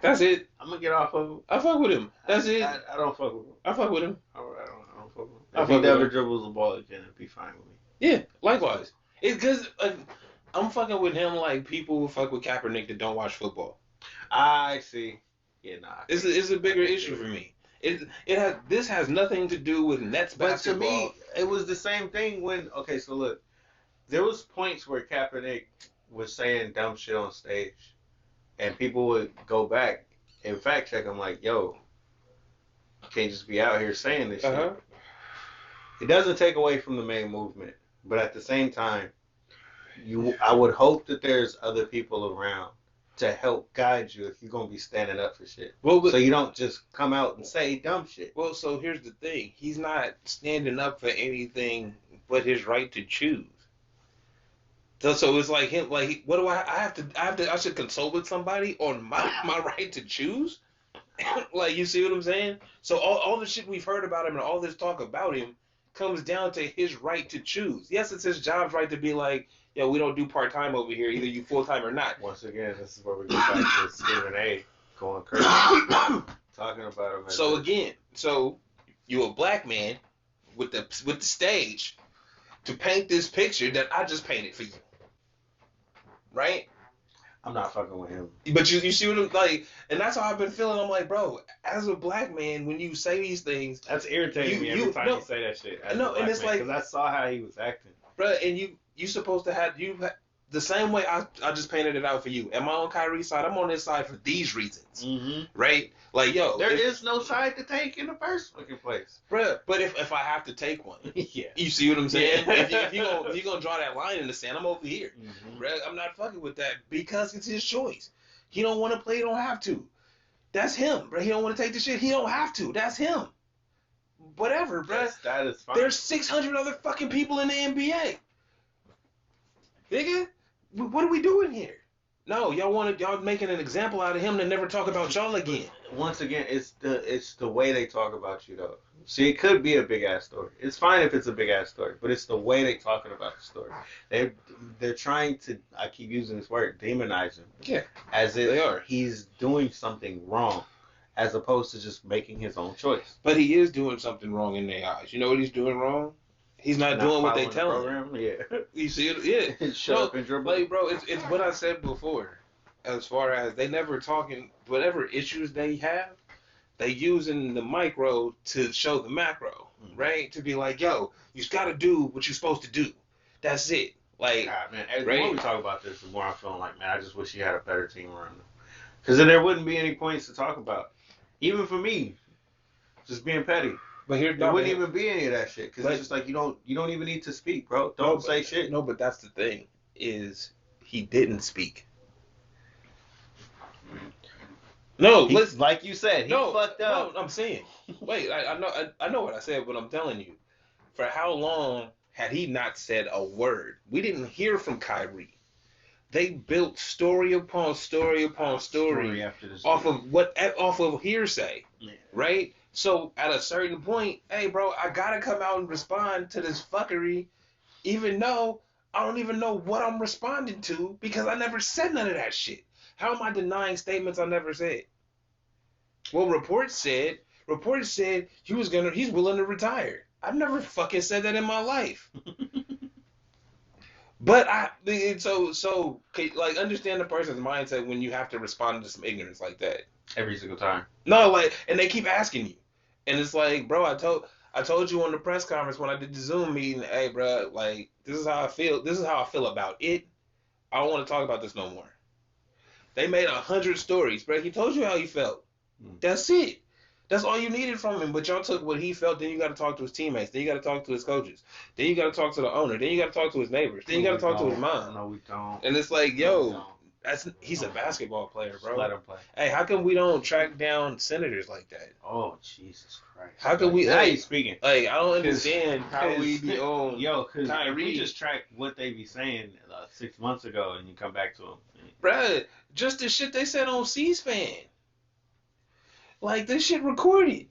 That's it. I'm gonna get off of him. I fuck with him. That's it. I don't fuck with him. I fuck with him. I don't fuck with him. If he never dribbles the ball again, it'd be fine with me. Yeah, likewise. It's because I'm fucking with him like people who fuck with Kaepernick that don't watch football. I see. Yeah, nah. It's a bigger issue for me. This has nothing to do with Nets basketball. But to me, it was the same thing when, okay, so look, there was points where Kaepernick was saying dumb shit on stage, and people would go back and fact check him like, yo, you can't just be out here saying this shit. It doesn't take away from the main movement, but at the same time, I would hope that there's other people around to help guide you if you're going to be standing up for shit. Well, so you don't just come out and say dumb shit. Well, so here's the thing. He's not standing up for anything but his right to choose. So it's like him, like, what do I should consult with somebody on my right to choose? Like, you see what I'm saying? So all the shit we've heard about him and all this talk about him comes down to his right to choose. Yes, it's his job's right to be like, yo, we don't do part-time over here. Either you full-time or not. Once again, this is where we get back to Stephen A. going crazy. Talking about him. So again, you're a black man with the stage to paint this picture that I just painted for you. Right? I'm not fucking with him. But you see what I'm like, and that's how I've been feeling. I'm like, bro, as a black man, when you say these things, that's irritating me every time you say that shit. And it's like, because I saw how he was acting, bro. And you supposed to have the same way I just painted it out for you. Am I on Kyrie's side? I'm on his side for these reasons, right? Like, yo, there is no side to take in the first fucking place, bro. But if I have to take one, yeah, you see what I'm saying? If you gonna draw that line in the sand, I'm over here, bro. I'm not fucking with that because it's his choice. He don't want to play. He don't have to. That's him, bro. He don't want to take the shit. He don't have to. That's him. Whatever, bro. That is fine. There's 600 other fucking people in the NBA. Nigga, what are we doing here? No, y'all making an example out of him to never talk about y'all again. Once again, it's the way they talk about you though. See, it could be a big ass story. It's fine if it's a big ass story, but it's the way they talking about the story. They're trying to, I keep using this word, demonize him. Yeah. As if he's doing something wrong, as opposed to just making his own choice. But he is doing something wrong in their eyes. You know what he's doing wrong? He's not doing what they tell him. Yeah. You see it? Yeah. Shut up and dribble. Like, bro, it's what I said before. As far as they never talking, whatever issues they have, they using the micro to show the macro, right? To be like, yo, you got to do what you're supposed to do. That's it. Like, God, man, the more we talk about this, the more I'm feeling like, man, I just wish he had a better team around him. Because then there wouldn't be any points to talk about. Even for me, just being petty. But here, there wouldn't even be any of that shit. Because it's just like, you don't even need to speak, bro. Don't say shit. No, but that's the thing, is he didn't speak. No, He, listen. like you said, he No, fucked up. no. I'm saying. Wait, I know what I said, but I'm telling you. For how long had he not said a word? We didn't hear from Kyrie. They built story upon story upon story after this off of hearsay, yeah. right? So at a certain point, hey, bro, I gotta come out and respond to this fuckery, even though I don't even know what I'm responding to because I never said none of that shit. How am I denying statements I never said? Well, reports said he's willing to retire. I've never fucking said that in my life. But like understand the person's mindset when you have to respond to some ignorance like that. Every single time. No, like, and they keep asking you, and it's like, bro, I told you on the press conference when I did the Zoom meeting, hey, bro, like this is how I feel. This is how I feel about it. I don't want to talk about this no more. They made 100 stories, bro. He told you how he felt. That's it. That's all you needed from him. But y'all took what he felt. Then you got to talk to his teammates. Then you got to talk to his coaches. Then you got to talk to the owner. Then you got to talk to his neighbors. Then you got to talk to his mom. No, we don't. And it's like, yo, he's a basketball player, bro. Let him play. Hey, how come we don't track down senators like that? Oh, Jesus Christ. How can we? Now Like, he's speaking. Like, I don't understand how we be on. Yo, because Kyrie. we just track what they be saying 6 months ago, and you come back to them. Bruh, just the shit they said on C-SPAN. Like, this shit recorded.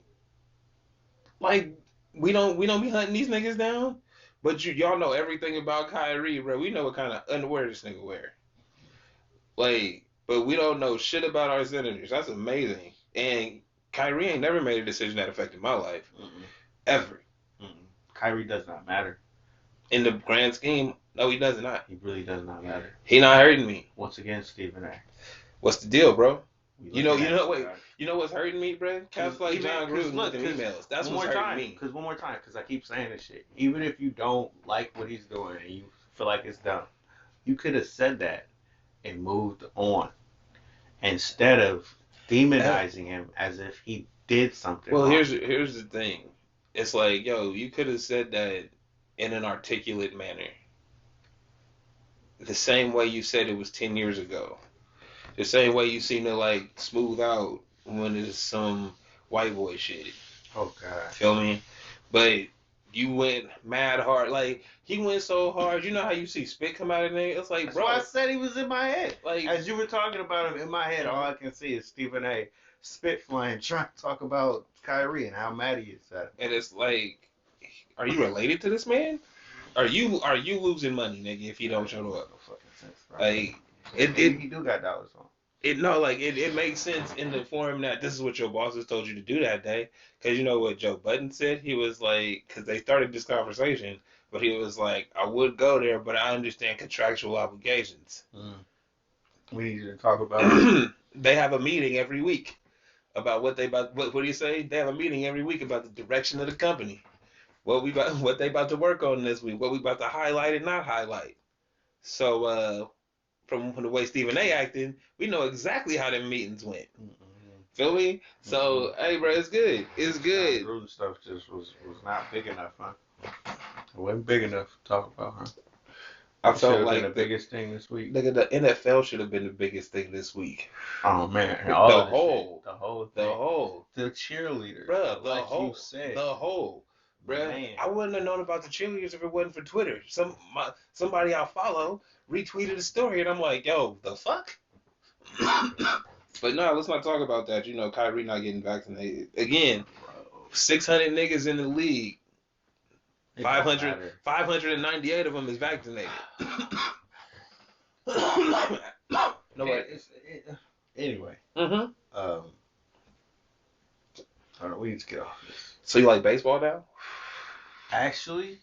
Like, we don't be hunting these niggas down. But y'all know everything about Kyrie, bro. We know what kind of underwear this nigga wear. Like, but we don't know shit about our senators. That's amazing. And Kyrie ain't never made a decision that affected my life. Ever. Kyrie does not matter. In the grand scheme, no, he does not. He really does not matter. He not hurting me. Once again, Stephen A. What's the deal, bro? You know what's hurting me, bro? Cats like John Gruden with the emails. That's what's hurting me. Because one more time, because I keep saying this shit. Even if you don't like what he's doing and you feel like it's dumb, you could have said that and moved on instead of demonizing him as if he did something wrong. Well, here's the thing. It's like, yo, you could have said that in an articulate manner. The same way you said it was 10 years ago. The same way you seem to like smooth out when it's some white boy shit. Oh God. Feel me? But you went mad hard. Like he went so hard. You know how you see spit come out of there? It's like, That's bro. Why I said he was in my head. Like as you were talking about him in my head, all I can see is Stephen A. spit flying trying to talk about Kyrie and how mad he is at him. And it's like, are you related to this man? Are you losing money, nigga, if you don't show up? No fucking sense, bro. Like he do got dollars on. It makes sense in the form that this is what your bosses told you to do that day. Because you know what Joe Budden said? He was like, because they started this conversation, but he was like, I would go there, but I understand contractual obligations. We need to talk about They have a meeting every week about what do you say? They have a meeting every week about the direction of the company. What they about to work on this week, what we about to highlight and not highlight. So from the way Stephen A. acting, we know exactly how them meetings went. Feel me? So hey, bro, it's good. It's good. Gruden stuff just was not big enough, huh? It wasn't big enough to talk about, huh? I felt like the biggest thing this week. Nigga, the NFL should have been the biggest thing this week. Oh man, the whole the cheerleaders, bro, you said, the whole. Bruh, I wouldn't have known about the cheerleaders if it wasn't for Twitter. Somebody I follow retweeted a story, and I'm like, yo, the fuck? But no, let's not talk about that. You know, Kyrie not getting vaccinated. Again, 600 niggas in the league. 598 of them is vaccinated. Anyway. We need to get off this. So you like baseball now? Actually,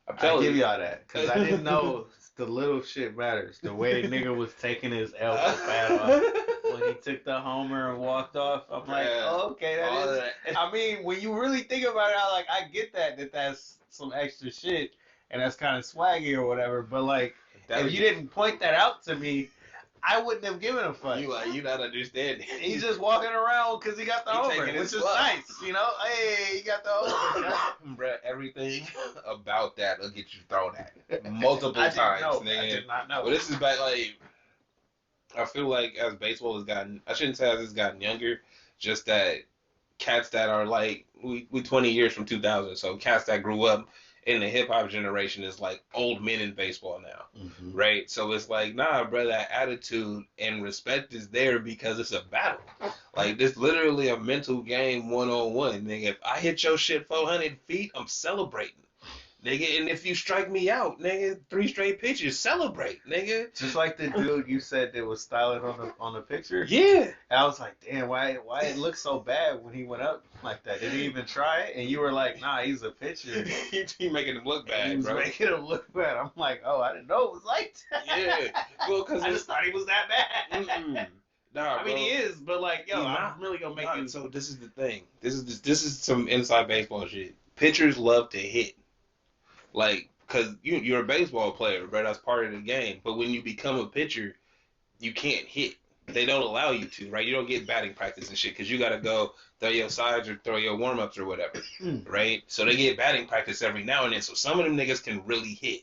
I'll give y'all that because I didn't know the little shit matters. The way the nigga was taking his elbow pad off when he took the homer and walked off. I'm like, oh, okay, that. I mean, when you really think about it, I get that's some extra shit and that's kind of swaggy or whatever. But like, if you didn't point that out to me, I wouldn't have given a fuck. You not understanding. He's just walking around because he got the homer, which is nice, you know. Hey, he got the homer. Bruh, everything about that will get you thrown at multiple times. I did not know. But this is back like I feel like as baseball has gotten, I shouldn't say as it's gotten younger, just that cats that are like we 20 years from 2000, so cats that grew up in the hip hop generation is like old men in baseball now, Mm-hmm. right? So it's like, nah, bro, that attitude and respect is there because it's a battle. Like this literally a mental game 1-on-1. Nigga, if I hit your shit 400 feet, I'm celebrating. Nigga, and if you strike me out, nigga, 3 straight pitches, celebrate, nigga. Just like the dude you said that was styling on the picture. Yeah. I was like, damn, why it looked so bad when he went up like that? Did he even try it? And you were like, nah, he's a pitcher. He making him look And he bad, was bro. making him look bad. I'm like, oh, I didn't know it was like that. Yeah. Well, cause I just thought he was that bad. nah, I mean, bro. he is, but like, yo, He's I'm not. really gonna make Nah, you. so this is the thing. This is some inside baseball shit. Pitchers love to hit, like, cause you're a baseball player, bro. That's part of the game. But when you become a pitcher, you can't hit. They don't allow you to, right? You don't get batting practice and shit because you got to go throw your sides or throw your warm ups or whatever, right? So they get batting practice every now and then. So some of them niggas can really hit,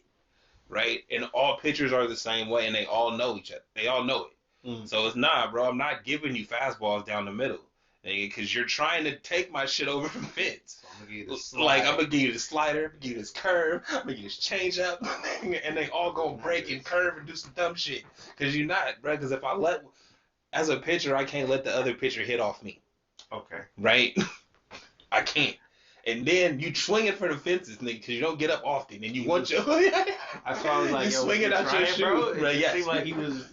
right? And all pitchers are the same way and they all know each other. They all know it. So it's not, bro. I'm not giving you fastballs down the middle, nigga, because you're trying to take my shit over from fence. So I'm gonna give you the Like I'm gonna give you the slider, I'm gonna give you this curve, I'm gonna give you this change up, and they all gonna break and curve and do some dumb shit. Cause you're not, bro. Cause if I let as a pitcher, I can't let the other pitcher hit off me. Okay. Right? I can't. And then you swing it for the fences, nigga, because you don't get up often, and you want your. That's why I was like, you yo, swing it out your shoe, bro. It right? Yes. seemed like he was.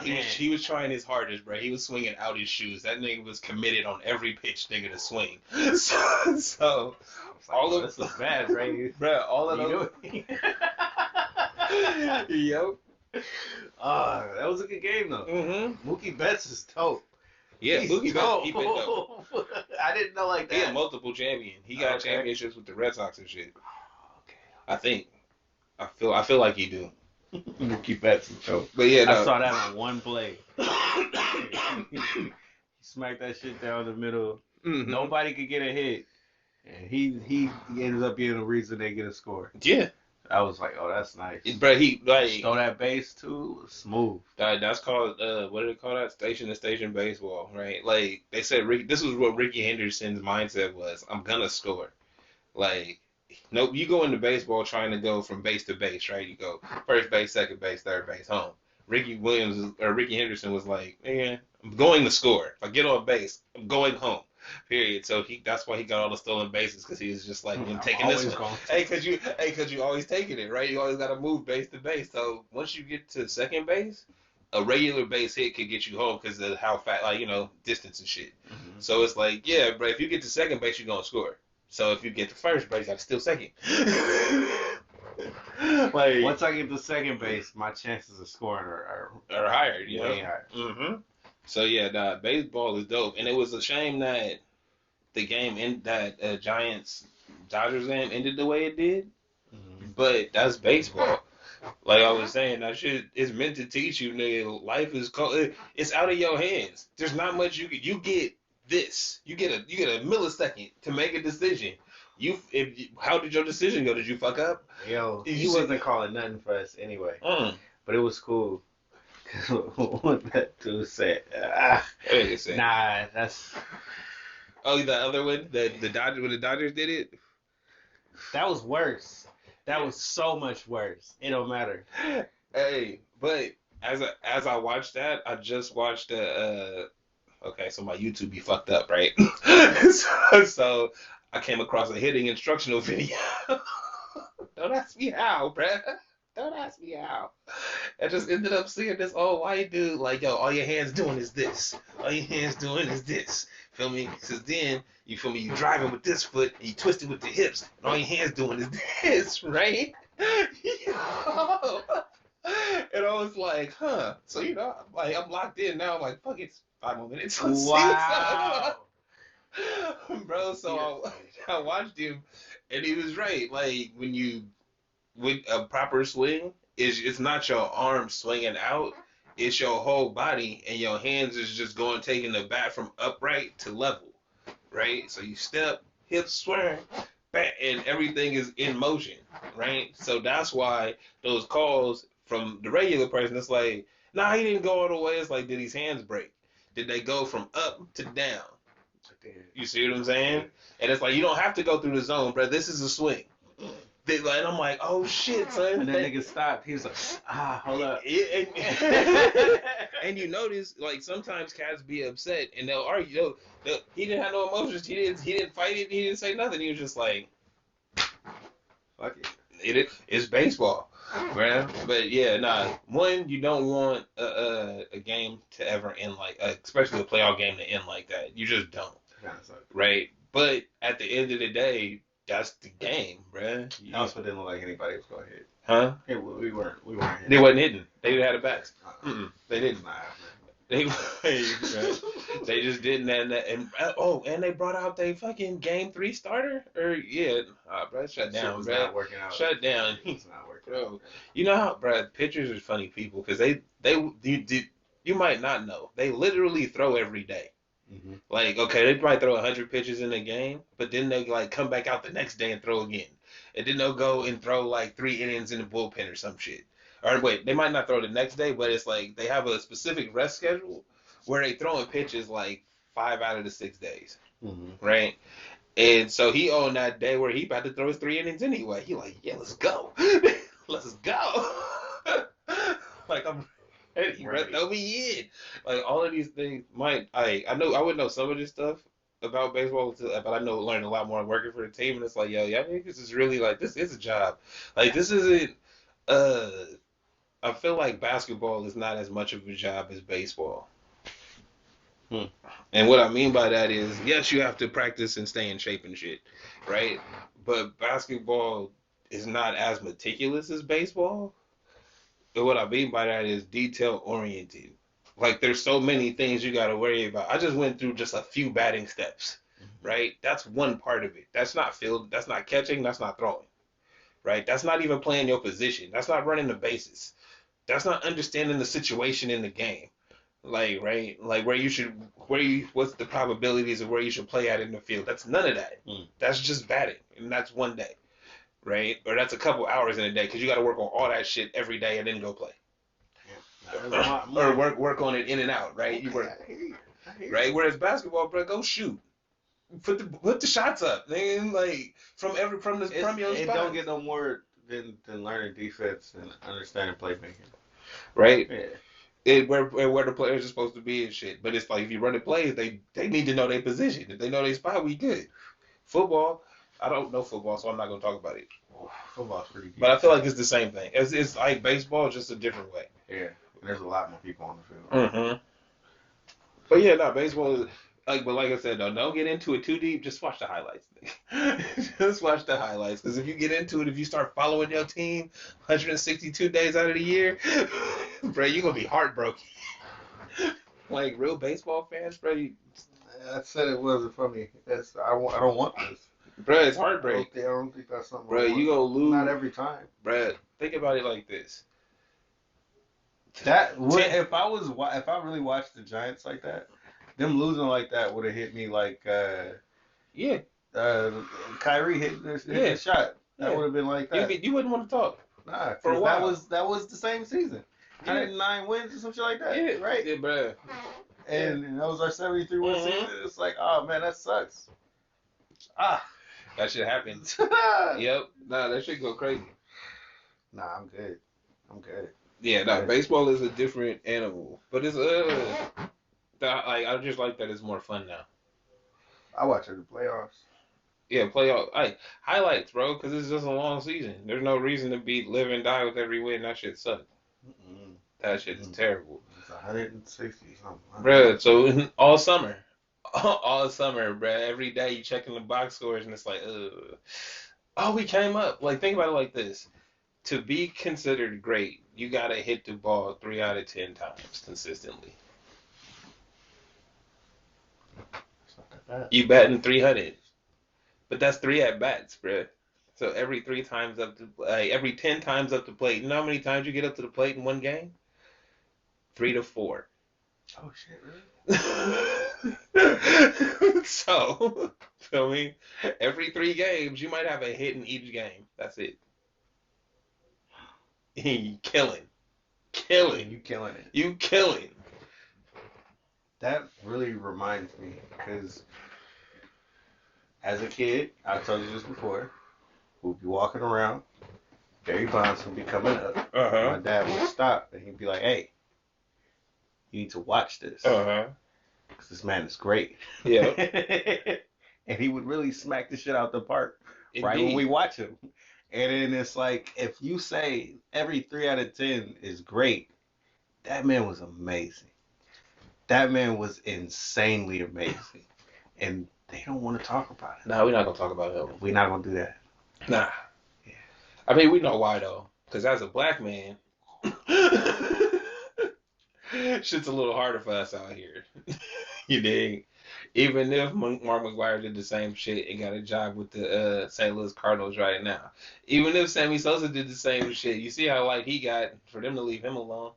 He was trying his hardest, bro. He was swinging out his shoes. That nigga was committed on every pitch, nigga, to swing. So Like, all of this is bad, right? bro. All of those. Yo. That was a good game though. Mm-hmm. Mookie Betts is dope. Yeah, He's Mookie dope. Betts, he been dope. I didn't know like that. He a multiple champion. He got Okay. championships with the Red Sox and shit. Okay. I think. I feel like he do. Mookie Betts is dope. But yeah, no. I saw that on one play. He smacked that shit down the middle. Mm-hmm. Nobody could get a hit, and he ends up being the reason they get a score. Yeah. I was like, oh, that's nice. Bro, he like throw that base too, smooth. That's called what do they call that? Station to station baseball, right? Like they said, this was what Ricky Henderson's mindset was. I'm gonna score. Like, nope, you go into baseball trying to go from base to base, right? You go first base, second base, third base, home. Ricky Henderson was like, man, I'm going to score. If I get on base, I'm going home. Period. So that's why he got all the stolen bases because he was just like, I'm taking this one. Hey, cause you always taking it, right? You always got to move base to base. So once you get to second base, a regular base hit could get you home because of how fast, like distance and shit. Mm-hmm. So it's like, yeah, but if you get to second base, you're gonna score. So if you get to first base, you got to steal second. Like once I get to second base, my chances of scoring are higher. Way higher. Mm-hmm. So yeah, baseball is dope, and it was a shame that the game Giants Dodgers game ended the way it did. Mm-hmm. But that's baseball. Like I was saying, that shit is meant to teach you, nigga. Life is it's out of your hands. There's not much you get this. You get a millisecond to make a decision. How did your decision go? Did you fuck up? Yo, he wasn't calling nothing for us anyway. But it was cool. What that dude said. Nah, that's. Oh, the other one, the Dodgers, when the Dodgers did it. That was worse. That was so much worse. It don't matter. Hey, but as I watched that, I just watched okay, so my YouTube be fucked up, right? so I came across a hitting instructional video. Don't ask me how, bruh. Don't ask me how. I just ended up seeing this old white dude like, yo, all your hands doing is this. All your hands doing is this. Feel me? Because then, you feel me, you driving with this foot, and you twist it with the hips, and all your hands doing is this, right? Yo. And I was like, huh. So, I'm locked in now. I'm like, fuck it, 5 more minutes. Wow. Bro, so I watched him, and he was right. Like, with a proper swing, it's not your arms swinging out, it's your whole body, and your hands is just taking the bat from upright to level, right? So you step, hips swing, bat, and everything is in motion, right? So that's why those calls from the regular person, it's like, Nah, he didn't go all the way. It's like, did his hands break? Did they go from up to down? You see what I'm saying? And it's like, you don't have to go through the zone, bro. This is a swing. And I'm like, oh shit, son. And then nigga stopped. He was like, hold up. And you notice, like, sometimes cats be upset and they'll argue. He didn't have no emotions. He didn't fight it. He didn't say nothing. He was just like, Fuck it. It's baseball, man. But yeah, nah. One, you don't want a game to ever end like, especially a playoff game to end like that. You just don't, right? But at the end of the day, that's the game, bruh. It also didn't look like anybody was going to hit. Huh? Yeah, we weren't hitting. They wasn't hitting. They didn't have the bats. They didn't. Nah, They they just didn't, and they brought out their fucking game 3 starter, bro, shut down, bro. Not working out. Shut down, It's not working bro. out. You know how, bro? Pitchers are funny people because you might not know they literally throw every day. Mm-hmm. Like, okay, they probably throw 100 pitches in a game, but then they like come back out the next day and throw again, and then they'll go and throw like 3 innings in the bullpen or some shit. Or wait, they might not throw the next day, but it's like they have a specific rest schedule where they throwing pitches like 5 out of the 6 days, right? And so he on that day where he about to throw his 3 innings anyway. He like, yeah, let's go, let's go. Like I'm ready, bro. Throw me in. Like all of these things I know I would know some of this stuff about baseball, but I know learned a lot more working for the team. And it's like, yo, yeah, this is really like this is a job. Like this isn't. I feel like basketball is not as much of a job as baseball. And what I mean by that is, yes, you have to practice and stay in shape and shit, right? But basketball is not as meticulous as baseball. And what I mean by that is detail oriented. Like there's so many things you got to worry about. I just went through just a few batting steps, right? That's one part of it. That's not field. That's not catching. That's not throwing, right? That's not even playing your position. That's not running the bases. That's not understanding the situation in the game. Like, right? Like what's the probabilities of where you should play at in the field? That's none of that. That's just batting. And that's one day, right? Or that's a couple hours in a day because you got to work on all that shit every day and then go play. Or work on it in and out, right? Okay, You work, I hear you. right? Whereas basketball, bro, go shoot. Put the shots up, man. Like from your It spot. don't get no more than learning defense and understanding playmaking. Right? Yeah. Where the players are supposed to be and shit. But it's like if you run the plays, they need to know their position. If they know their spot, we good. Football, I don't know football, so I'm not gonna talk about it. Football's pretty good. But I feel like it's the same thing. It's like baseball, just a different way. Yeah. There's a lot more people on the field. Mm-hmm. But yeah, no, baseball is like, but like I said, though, don't get into it too deep. Just watch the highlights. Just watch the highlights, because if you get into it, if you start following your team 162 days out of the year, bro, you're gonna be heartbroken. Like real baseball fans, bro. I said it wasn't for me. I don't want this. Bro, it's heartbreak. I don't think that's something. Bro, you gonna lose. Not every time. Bro, think about it like this. If I really watched the Giants like that, them losing like that would have hit me like Kyrie hit the shot. That would have been like that. You wouldn't want to talk. Nah, for a while. That was the same season. 109 wins or some shit like that. Yeah, right. Yeah, bro. And that was our 73 win season. It's like, oh man, that sucks. That shit happened. Yep. Nah, that shit go crazy. Nah, I'm good. Yeah, no, baseball is a different animal, but it's I just like that it's more fun now. I watch it in the playoffs. Yeah, playoff. Highlights, bro, because it's just a long season. There's no reason to be live and die with every win. That shit sucks. That shit is terrible. It's 160 something. Bro, so all summer, bro, every day you checking the box scores and it's like, oh, we came up. Like, think about it like this. To be considered great, you gotta hit the ball 3 out of 10 times consistently. It's not that bad. You batting 300, but that's 3 at bats, bro. So every 3 times every 10 times up the plate. You know how many times you get up to the plate in one game? 3 to 4. Oh shit, really? So, feel me? Every 3 games, you might have a hit in each game. That's it. Killing. killing. You killing it. You killing. That really reminds me, because as a kid, I told you this before, we'd be walking around, Barry Bonds would be coming up. My dad would stop and he'd be like, "Hey, you need to watch this. Because this man is great." Yeah. And he would really smack the shit out the park right Indeed. when we watch him. And then it's like, if you say every 3 out of 10 is great, that man was amazing. That man was insanely amazing. And they don't want to talk about it. Nah, we're not gonna talk about him. We're not gonna do that. Nah. Yeah. I mean, we know why though. Because as a black man, shit's a little harder for us out here. You dig? Even if Mark McGwire did the same shit and got a job with the St. Louis Cardinals right now. Even if Sammy Sosa did the same shit, you see how light he got for them to leave him alone.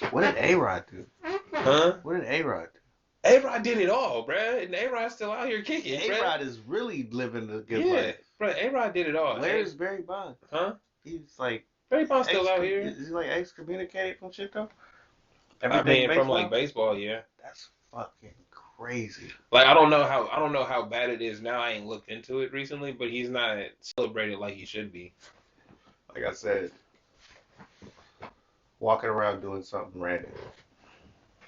What did A-Rod do? Huh? What did A-Rod do? A-Rod did it all, bruh. And A-Rod's still out here kicking, bruh. A-Rod is really living the good life. Bruh, A-Rod did it all. Where's Barry Bonds? Huh? He's like... Barry Bonds still out here. Is he like excommunicated from shit though? I mean, from like baseball, yeah. That's fucking crazy. Like I don't know how bad it is now. I ain't looked into it recently, but he's not celebrated like he should be. Like I said, walking around doing something random.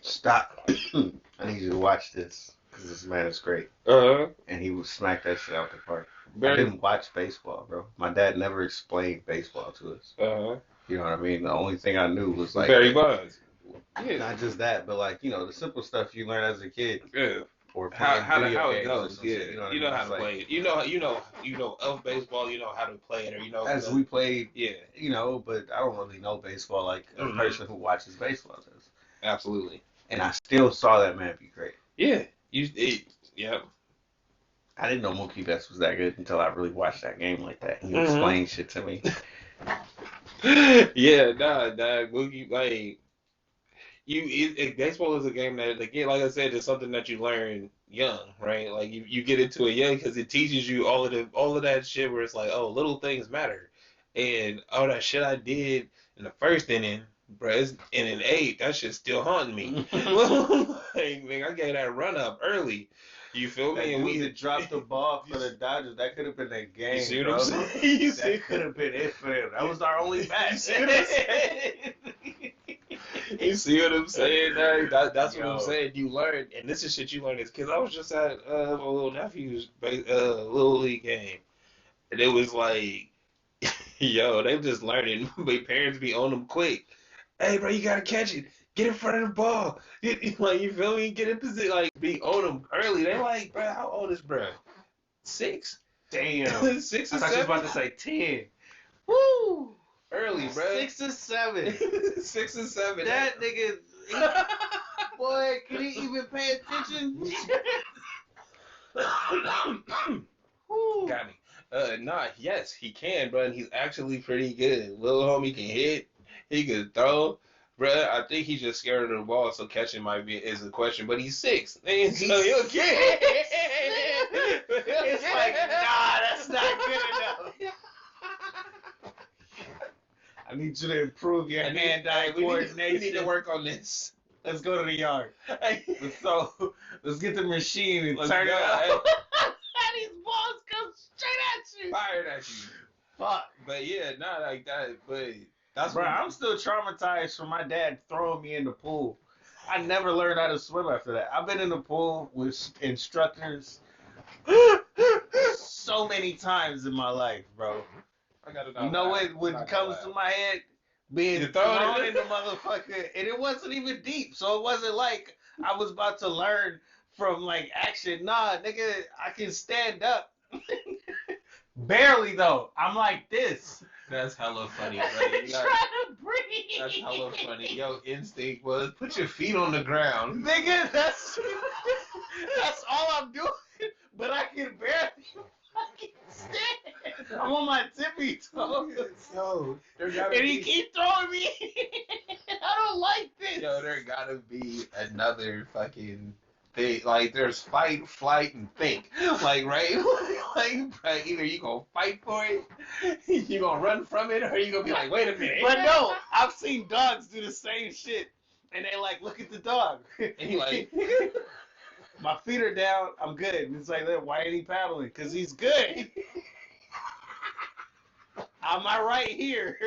Stop. I need you to watch this because this man is great. And he would smack that shit out the park. I didn't watch baseball, bro. My dad never explained baseball to us. You know what I mean? The only thing I knew was like Barry Bonds. Yeah. Not just that, but like, you know, the simple stuff you learn as a kid. Yeah. Or how it goes. Yeah. Shit, you know how to play it. You know of baseball. You know how to play it, or you know as we played. Yeah. You know, but I don't really know baseball like a person who watches baseball does. Absolutely. And I still saw that man be great. Yeah. I didn't know Mookie Betts was that good until I really watched that game like that. And he explained shit to me. Mookie, like, baseball is a game that, again, like I said, is something that you learn young, right? Like, you get into it young because it teaches you all of that shit where it's like, oh, little things matter. And all that shit I did in the first inning, bro, in an 8, that shit's still haunting me. Like, man, I gave that run up early. You feel me? And we had dropped the ball for the Dodgers. That could have been the game. You see what I'm saying? That could have been it for them. That was our only match. You see what I'm saying? That's what I'm saying. You learn, and this is shit you learn as kids. I was just at my little nephew's little league game, and it was like, yo, they just learning. But parents be on them quick. Hey, bro, you gotta catch it. Get in front of the ball. Like, you feel me? Get in position. Like, be on them early. They're like, bro, how old is bro? 6? Damn. 6 or 7? I thought you was about to say 10. Woo! Early, bro. 6 or 7. 6 or 7. That nigga, boy, can he even pay attention? Got me. Yes, he can, bro, and he's actually pretty good. Little homie can hit. He can throw. Bruh, I think he's just scared of the ball, so catching is a question. But he's 6, and so he'll get it. It's like, nah, that's not good enough. I need you to improve your hand-eye coordination. We need to work on this. Let's go to the yard. Let's get the machine and turn it up. And these balls come straight at you. Fired at you. Fuck. But yeah, not like that. But that's bro, I'm still traumatized from my dad throwing me in the pool. I never learned how to swim after that. I've been in the pool with instructors so many times in my life, bro. You know what comes to my head? Being thrown in the motherfucker, and it wasn't even deep, so it wasn't like I was about to learn from like action. Nah, nigga, I can stand up. Barely though. I'm like this. That's hella funny, bro. Trying to breathe. That's hella funny. Yo, instinct was put your feet on the ground. Nigga, that's all I'm doing. But I can barely fucking stand. I'm on my tippy toes. Yo, and he keeps throwing me. I don't like this. Yo, there gotta be another fucking thing. Like, there's fight, flight, and think. Like, right? like, bro, either you gonna fight for it, you gonna run from it, or you gonna be like, wait a minute. But no, I've seen dogs do the same shit, and they like look at the dog, And he like, my feet are down, I'm good. And it's like, why ain't he paddling? Because he's good. Am I right here?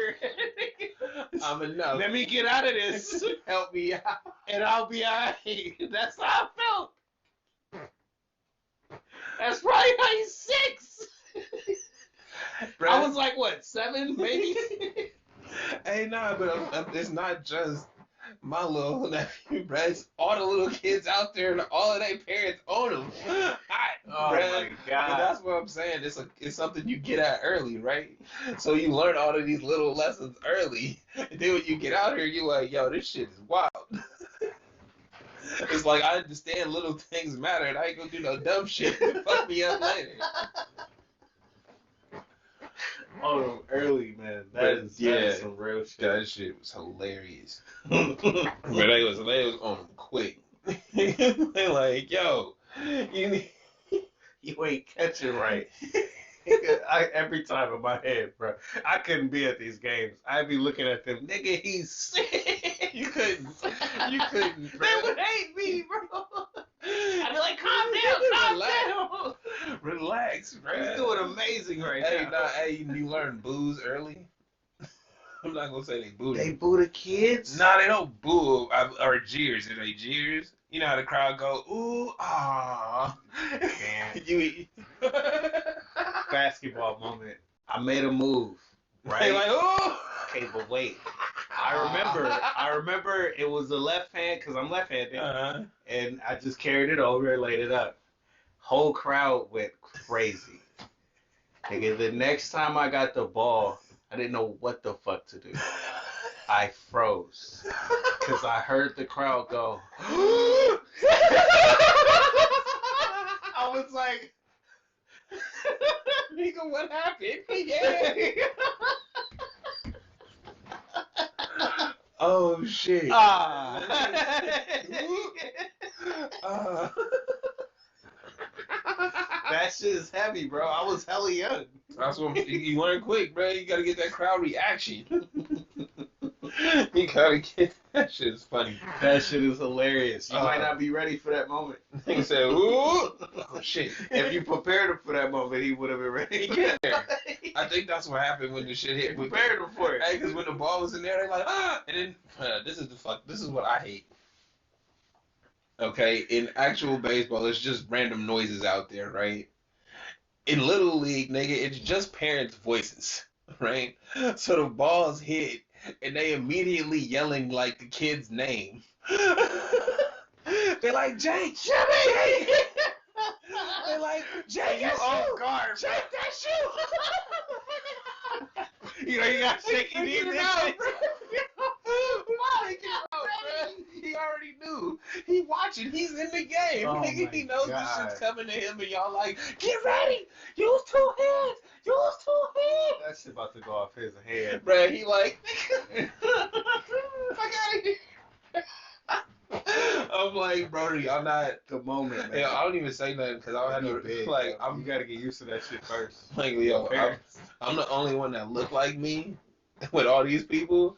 I'm enough. Let me get out of this, Help me out. and I'll be alright. That's how I felt. That's probably how he's 6. Bro. I was like, what, 7, maybe? Hey, nah, but it's not just my little nephew, bro. It's all the little kids out there, and all of their parents own them. Oh my God. But that's what I'm saying. It's something you get at early, right? So you learn all of these little lessons early. And then when you get out here, you're like, yo, this shit is wild. It's like, I understand little things matter, and I ain't gonna do no dumb shit to fuck me up later. Oh, early, man. That is some real shit. That shit was hilarious. But they was on them quick. They like, yo, you ain't catching right. Every time in my head, bro, I couldn't be at these games. I'd be looking at them, nigga, he's sick. You couldn't, bro. They would hate me, bro. I'd be like, calm down, Relax, bro. He's doing amazing right now. Hey, you learn boos early. I'm not gonna say they boo. They boo the kids? Nah, they don't boo or jeers. Are they jeers? You know how the crowd go, ooh, ah. You basketball moment. I made a move, right? They like, ooh. Okay, but wait. I remember it was the left hand because I'm left-handed, and I just carried it over and laid it up. Whole crowd went crazy. Nigga, the next time I got the ball, I didn't know what the fuck to do. I froze because I heard the crowd go. I was like, nigga, what happened? Yeah. Oh shit. That shit is heavy, bro. I was hella young. That's what you learn quick, bro. You gotta get that crowd reaction. You gotta get that shit is funny. That shit is hilarious. You might not be ready for that moment. He said, "Ooh, oh shit!" If you prepared him for that moment, he would have been ready. I think that's what happened when the shit hit. We prepared him for it. Hey, because when the ball was in there, they're like, ah, and then this is what I hate. Okay, in actual baseball, it's just random noises out there, right? In Little League, nigga, it's just parents' voices, right? So the ball's hit, and they immediately yelling like the kid's name. They're like, Jake, Jimmy! They're like, Jake, you off guard. Jake, that's you! You know, you got shaky knees and shit. He already knew. He watching. He's in the game. Oh He knows God. this shit's coming to him, and y'all like, get ready. Use 2 hands. Use 2 hands. That shit about to go off his head. Bruh, he like, fuck out of here. I'm like, bro, y'all not The moment, man. Yeah, I don't even say nothing because I had to Big, like. you gotta get used to that shit first. Like, yo, I'm the only one that look like me with all these people,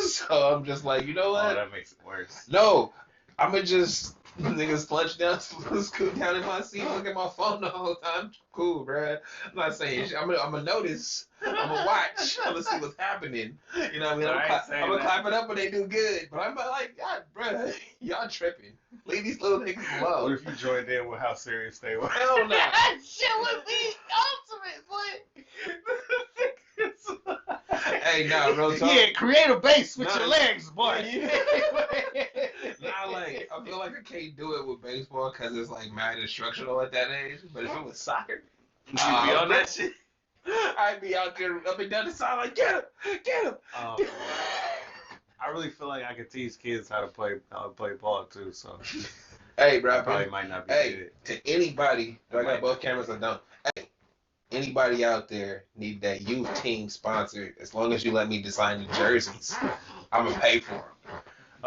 so I'm just like, you know what? Oh, that makes it worse. No, I'ma just niggas plunge down, scoot down in my seat, look at my phone the whole time. Cool, bruh. I'm not saying shit. I'm gonna notice. I'm gonna watch. I'm gonna see what's happening. You know what I mean? I'm gonna clap it up when they do good. But I'm like, God, bruh, y'all tripping. Leave these little niggas What alone. if you joined in with how serious they were? Hell no. That shit would be ultimate, boy. Hey, nah, real talk. Yeah, create a base with Nah, your legs, boy. Nah, like, I feel like I can't do it with baseball because it's like mad instructional at that age. But if it was soccer, You'd be on that shit. I'd be out there up and down the side like, get him, get him. I really feel like I could teach kids how to play ball too. So Hey, bro, I probably might not be hey, good. to anybody, do I got Might both cameras or don't? Hey, anybody out there need that youth team sponsored? As long as you let me design the jerseys, I'm gonna pay for them.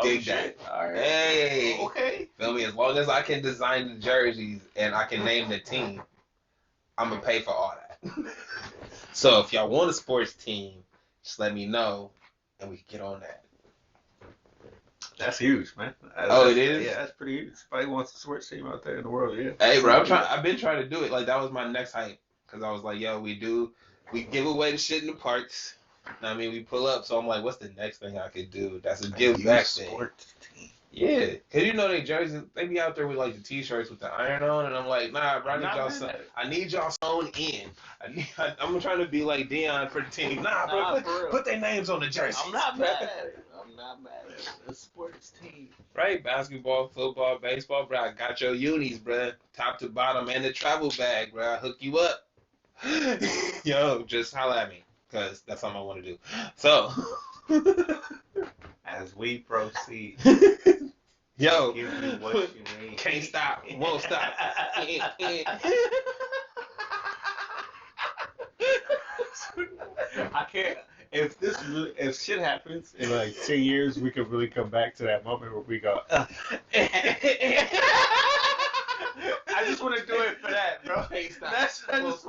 Dig that. All right. Hey, Okay. feel me? As long as I can design the jerseys and I can name the team, I'm gonna pay for all that. So if y'all want a sports team, just let me know, and we can get on that. That's huge, man. Oh, it is. Yeah, that's pretty huge. Somebody wants a sports team out there in the world, yeah. Hey, bro, I've been trying to do it. Like that was my next hype, because I was like, yo, we give away the shit in the parks. I mean, we pull up. So I'm like, what's the next thing I could do? That's a give back thing. Sports team. Yeah, cause you know they jerseys, they be out there with like the t-shirts with the iron on, and I'm like, nah, bro, I need y'all sewn in. I'm trying to be like Dion for the team. Nah, bro, put their names on the jerseys. I'm not mad at it. I'm not mad at it. A sports team. Right, basketball, football, baseball, bro. I got your unis, bro, top to bottom, and the travel bag, bro. I hook you up. Yo, just holla at me, cause that's something I want to do. So. As we proceed, yo, give me what you need. Can't stop, won't stop. I can't. If shit happens in like 10 years, we could really come back to that moment where we go. I just want to do it for that, bro. Can't stop. I just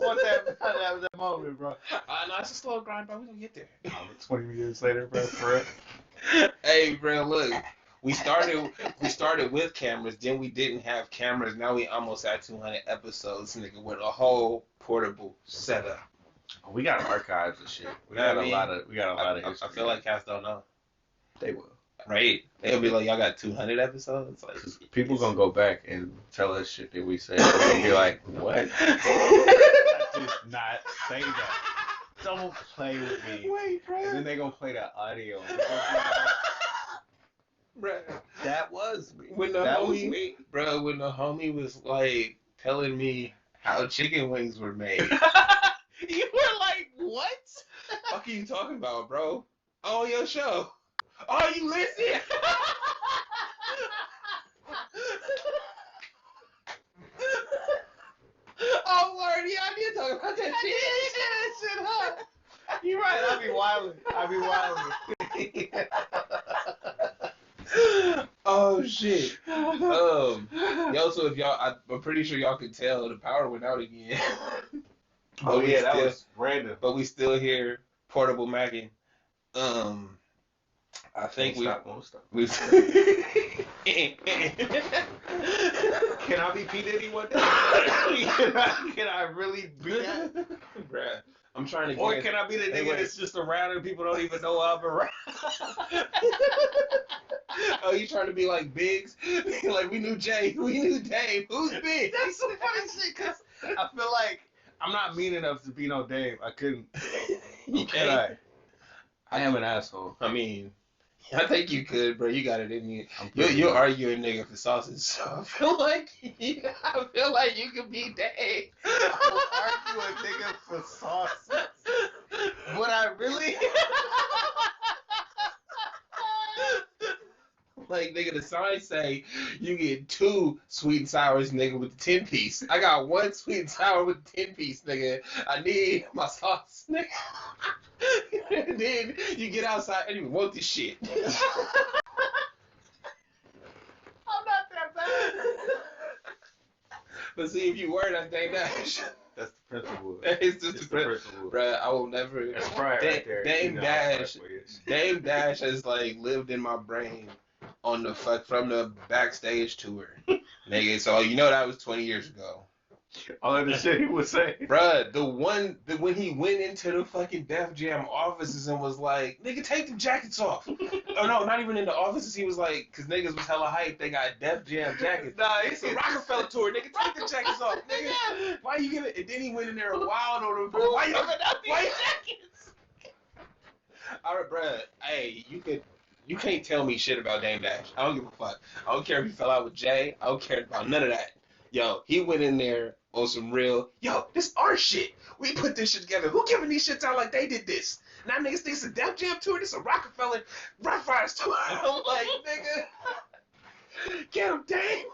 want that moment, bro. No, it's a slow grind, bro. We gonna get there. 20 years later, bro. For real. Hey, bro, look. We started with cameras, then we didn't have cameras. Now we almost at 200 episodes, nigga, with a whole portable setup. We got archives and shit. We got a lot of history. I feel like cats don't know. They will. Right? They'll be like, y'all got 200 episodes? Like, people gonna go back and tell us shit that we say. They're gonna be like, what? I did not say that. Don't play with me. Wait, bro. And then they gonna play the audio. Bro, that was me. When the homie was like telling me how chicken wings were made. You were like, what? What are you talking about, bro? Oh, your show. Oh, you listen? Oh, Lord, yeah, I did talk about that shit, huh? You're right, I'll be wilding. Oh, shit. Yo, so if y'all, I'm pretty sure y'all could tell the power went out again. Oh, yeah, that was random. But we still hear portable Mackin. I think won't stop. Can I be P. Diddy one day? Can I really be that? Bruh, I'm trying to Or can I be the nigga that's just around and people don't even know I'm around? Oh, you trying to be like Biggs? Like, we knew Jay, we knew Dave. Who's Biggs? That's some funny shit, because I feel like I'm not mean enough to be no Dave. I couldn't. You can't. I am an asshole. I mean, I think you could, bro. You got it in you. You're arguing nigga for sausage, so I feel like you could be Dave. I'm arguing nigga for sausage. Would I really? Like, nigga, the sign say you get 2 sweet and sours, nigga, with the 10-piece. I got 1 sweet and sour with the 10-piece, nigga. I need my sauce, nigga. And then you get outside and you want this shit. I'm not that bad. But see, if you were, that's Dame Dash. That's the principle. It's just the principle. Bruh, I will never. That's right there. Dame Dash has, like, lived in my brain on the from the backstage tour, nigga. So you know that was 20 years ago. All of the shit he was saying, bruh. When he went into the fucking Def Jam offices and was like, "Nigga, take the jackets off." Oh no, not even in the offices. He was like, "Cause niggas was hella hype. They got Def Jam jackets." Nah, it's a Rockefeller tour, nigga. Take the jackets off, nigga. Why you giving? And then he went in there wild on them. Why you giving up these jackets? Alright, bruh. Hey, you can't tell me shit about Dame Dash. I don't give a fuck. I don't care if he fell out with Jay. I don't care about none of that. Yo, he went in there on some real, yo, this our shit. We put this shit together. Who giving these shits out like they did this? Now niggas think it's a Def Jam tour. This is a Rockefeller Rough Riders tour. I'm like, nigga, get him, Dame.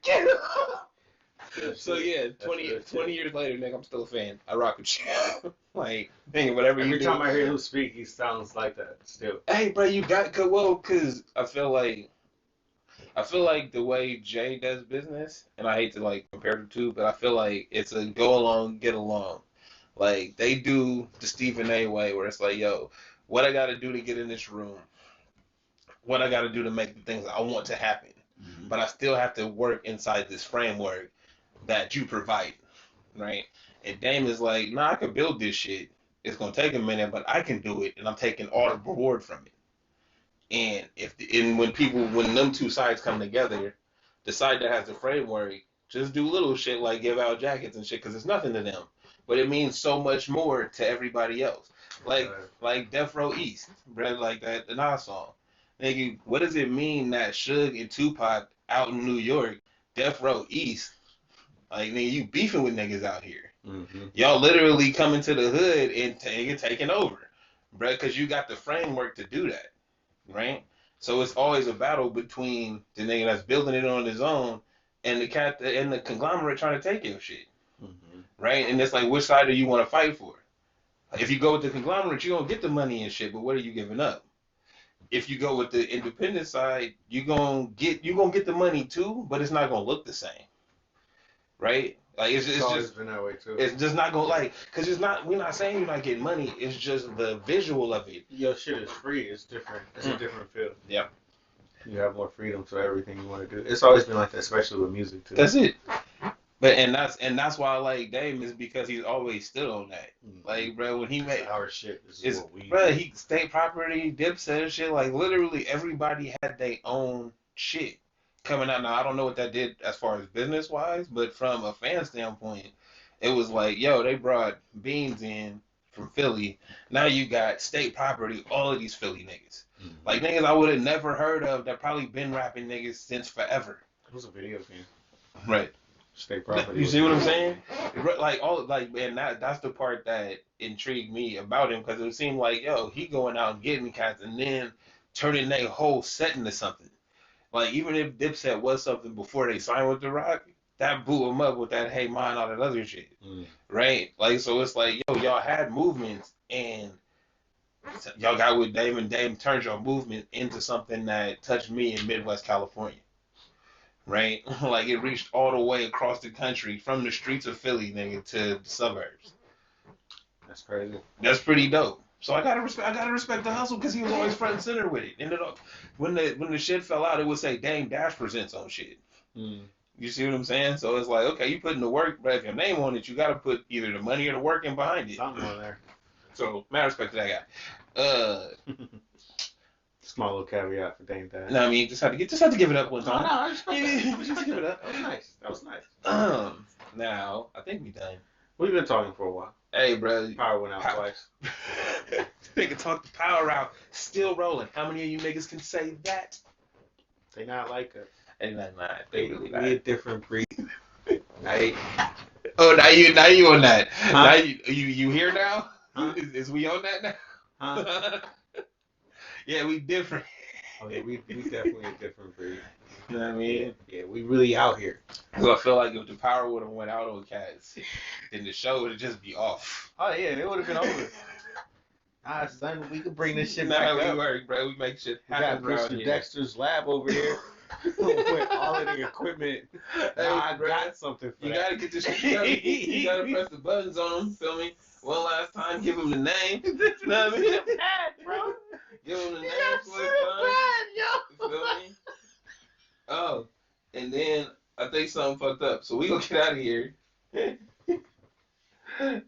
Get him. So yeah, 20 years later, nigga, I'm still a fan. I rock with you. Like, nigga, whatever you do. Every time I hear him speak, he sounds like that still. Hey, bro, you got, cause I feel like I feel like the way Jay does business, and I hate to like compare the two, but I feel like it's a go along, get along. Like they do the Stephen A way, where it's like, yo, what I got to do to get in this room, what I got to do to make the things I want to happen, but I still have to work inside this framework that you provide, right? And Dame is like, nah, I could build this shit. It's gonna take a minute, but I can do it, and I'm taking all the reward from it. And when them two sides come together, the side that has the framework just do little shit like give out jackets and shit because it's nothing to them, but it means so much more to everybody else. Like Right. like Death Row East, bro, like that the Nas song. Nigga, what does it mean that Suge and Tupac out in New York, Death Row East, like nigga, you beefing with niggas out here. Mm-hmm. Y'all literally coming to the hood and taking over, bro, because you got the framework to do that, right? So it's always a battle between the nigga that's building it on his own and the cat and the conglomerate trying to take your shit, Mm-hmm. right? And it's like, which side do you want to fight for? If you go with the conglomerate, you're gonna get the money and shit, but what are you giving up? If you go with the independent side, you gonna get the money too, but it's not gonna look the same, right? Like It's it's always just been that way too. it's just not gonna like because it's not. We're not saying you're not getting money. It's just the visual of it. Your shit is free. It's different. It's a different feel. Yeah, You have more freedom to everything you want to do. It's always been like that, especially with music too. that's it. But and that's why I like Dame is because he's always stood on that. Mm-hmm. Like, bro, when he made Our shit. This is it's what we bro, do. he state property, Dipset and shit. Like, literally everybody had their own shit coming out. Now I don't know what that did as far as business wise, but from a fan standpoint, it was like, yo, they brought Beans in from Philly. Now you got state property, all of these Philly niggas. Mm-hmm. Like niggas I would have never heard of that probably been rapping niggas since forever. It was a video game. Right. State property. You see what I'm saying? Like all like and that's the part that intrigued me about him because it seemed like yo he going out and getting cats and then turning their whole set into something. Like even if Dipset was something before they signed with The Rock, that blew him up with that hey mine all that other shit, right? Like so it's like yo y'all had movements and y'all got with Dame and Dame turned your movement into something that touched me in Midwest California, right? Like it reached all the way across the country from the streets of Philly, nigga, to the suburbs. That's crazy. That's pretty dope. So I gotta respect the hustle because he was always front and center with it. And when the shit fell out, it would say Dame Dash presents on shit. Mm. You see what I'm saying? So it's like, okay, you putting the work, but if your name on it, you gotta put either the money or the work in behind it. Something on there. So mad respect to that guy. Small little caveat for Dame Dash. No, I mean just had to give it up one No, time. I respect Yeah, that. just give it up. That was nice. That was nice. Now I think we done. We've been talking for a while. Hey, bro. Power went out Power. twice. Nigga talk the power out, still rolling. How many of you niggas can say that? They not like us. They not. They really We not. a different breed. Right? Oh, now you on that? Huh? Now you here now? Huh? Is we on that now? Huh? Yeah, we different. Oh yeah, we definitely a different breed. You know what I mean? Yeah, we really out here. So I feel like if the power would have went out on cats, then the show would just be off. Oh yeah, it would have been over. Ah, son, we could bring this shit Nah, back we up. work, bro. We make shit We got happen around Mr. here. Dexter's lab over here with all of the equipment. Hey, I bro, got something for you that. gotta get this shit. You gotta press the buttons on them. Feel me? One last time, give him the name. You know what I mean? bro. Give him the name. That's for so his son. bad, yo. You feel me? Oh, and then I think something fucked up. So we gonna get out of here. Alright.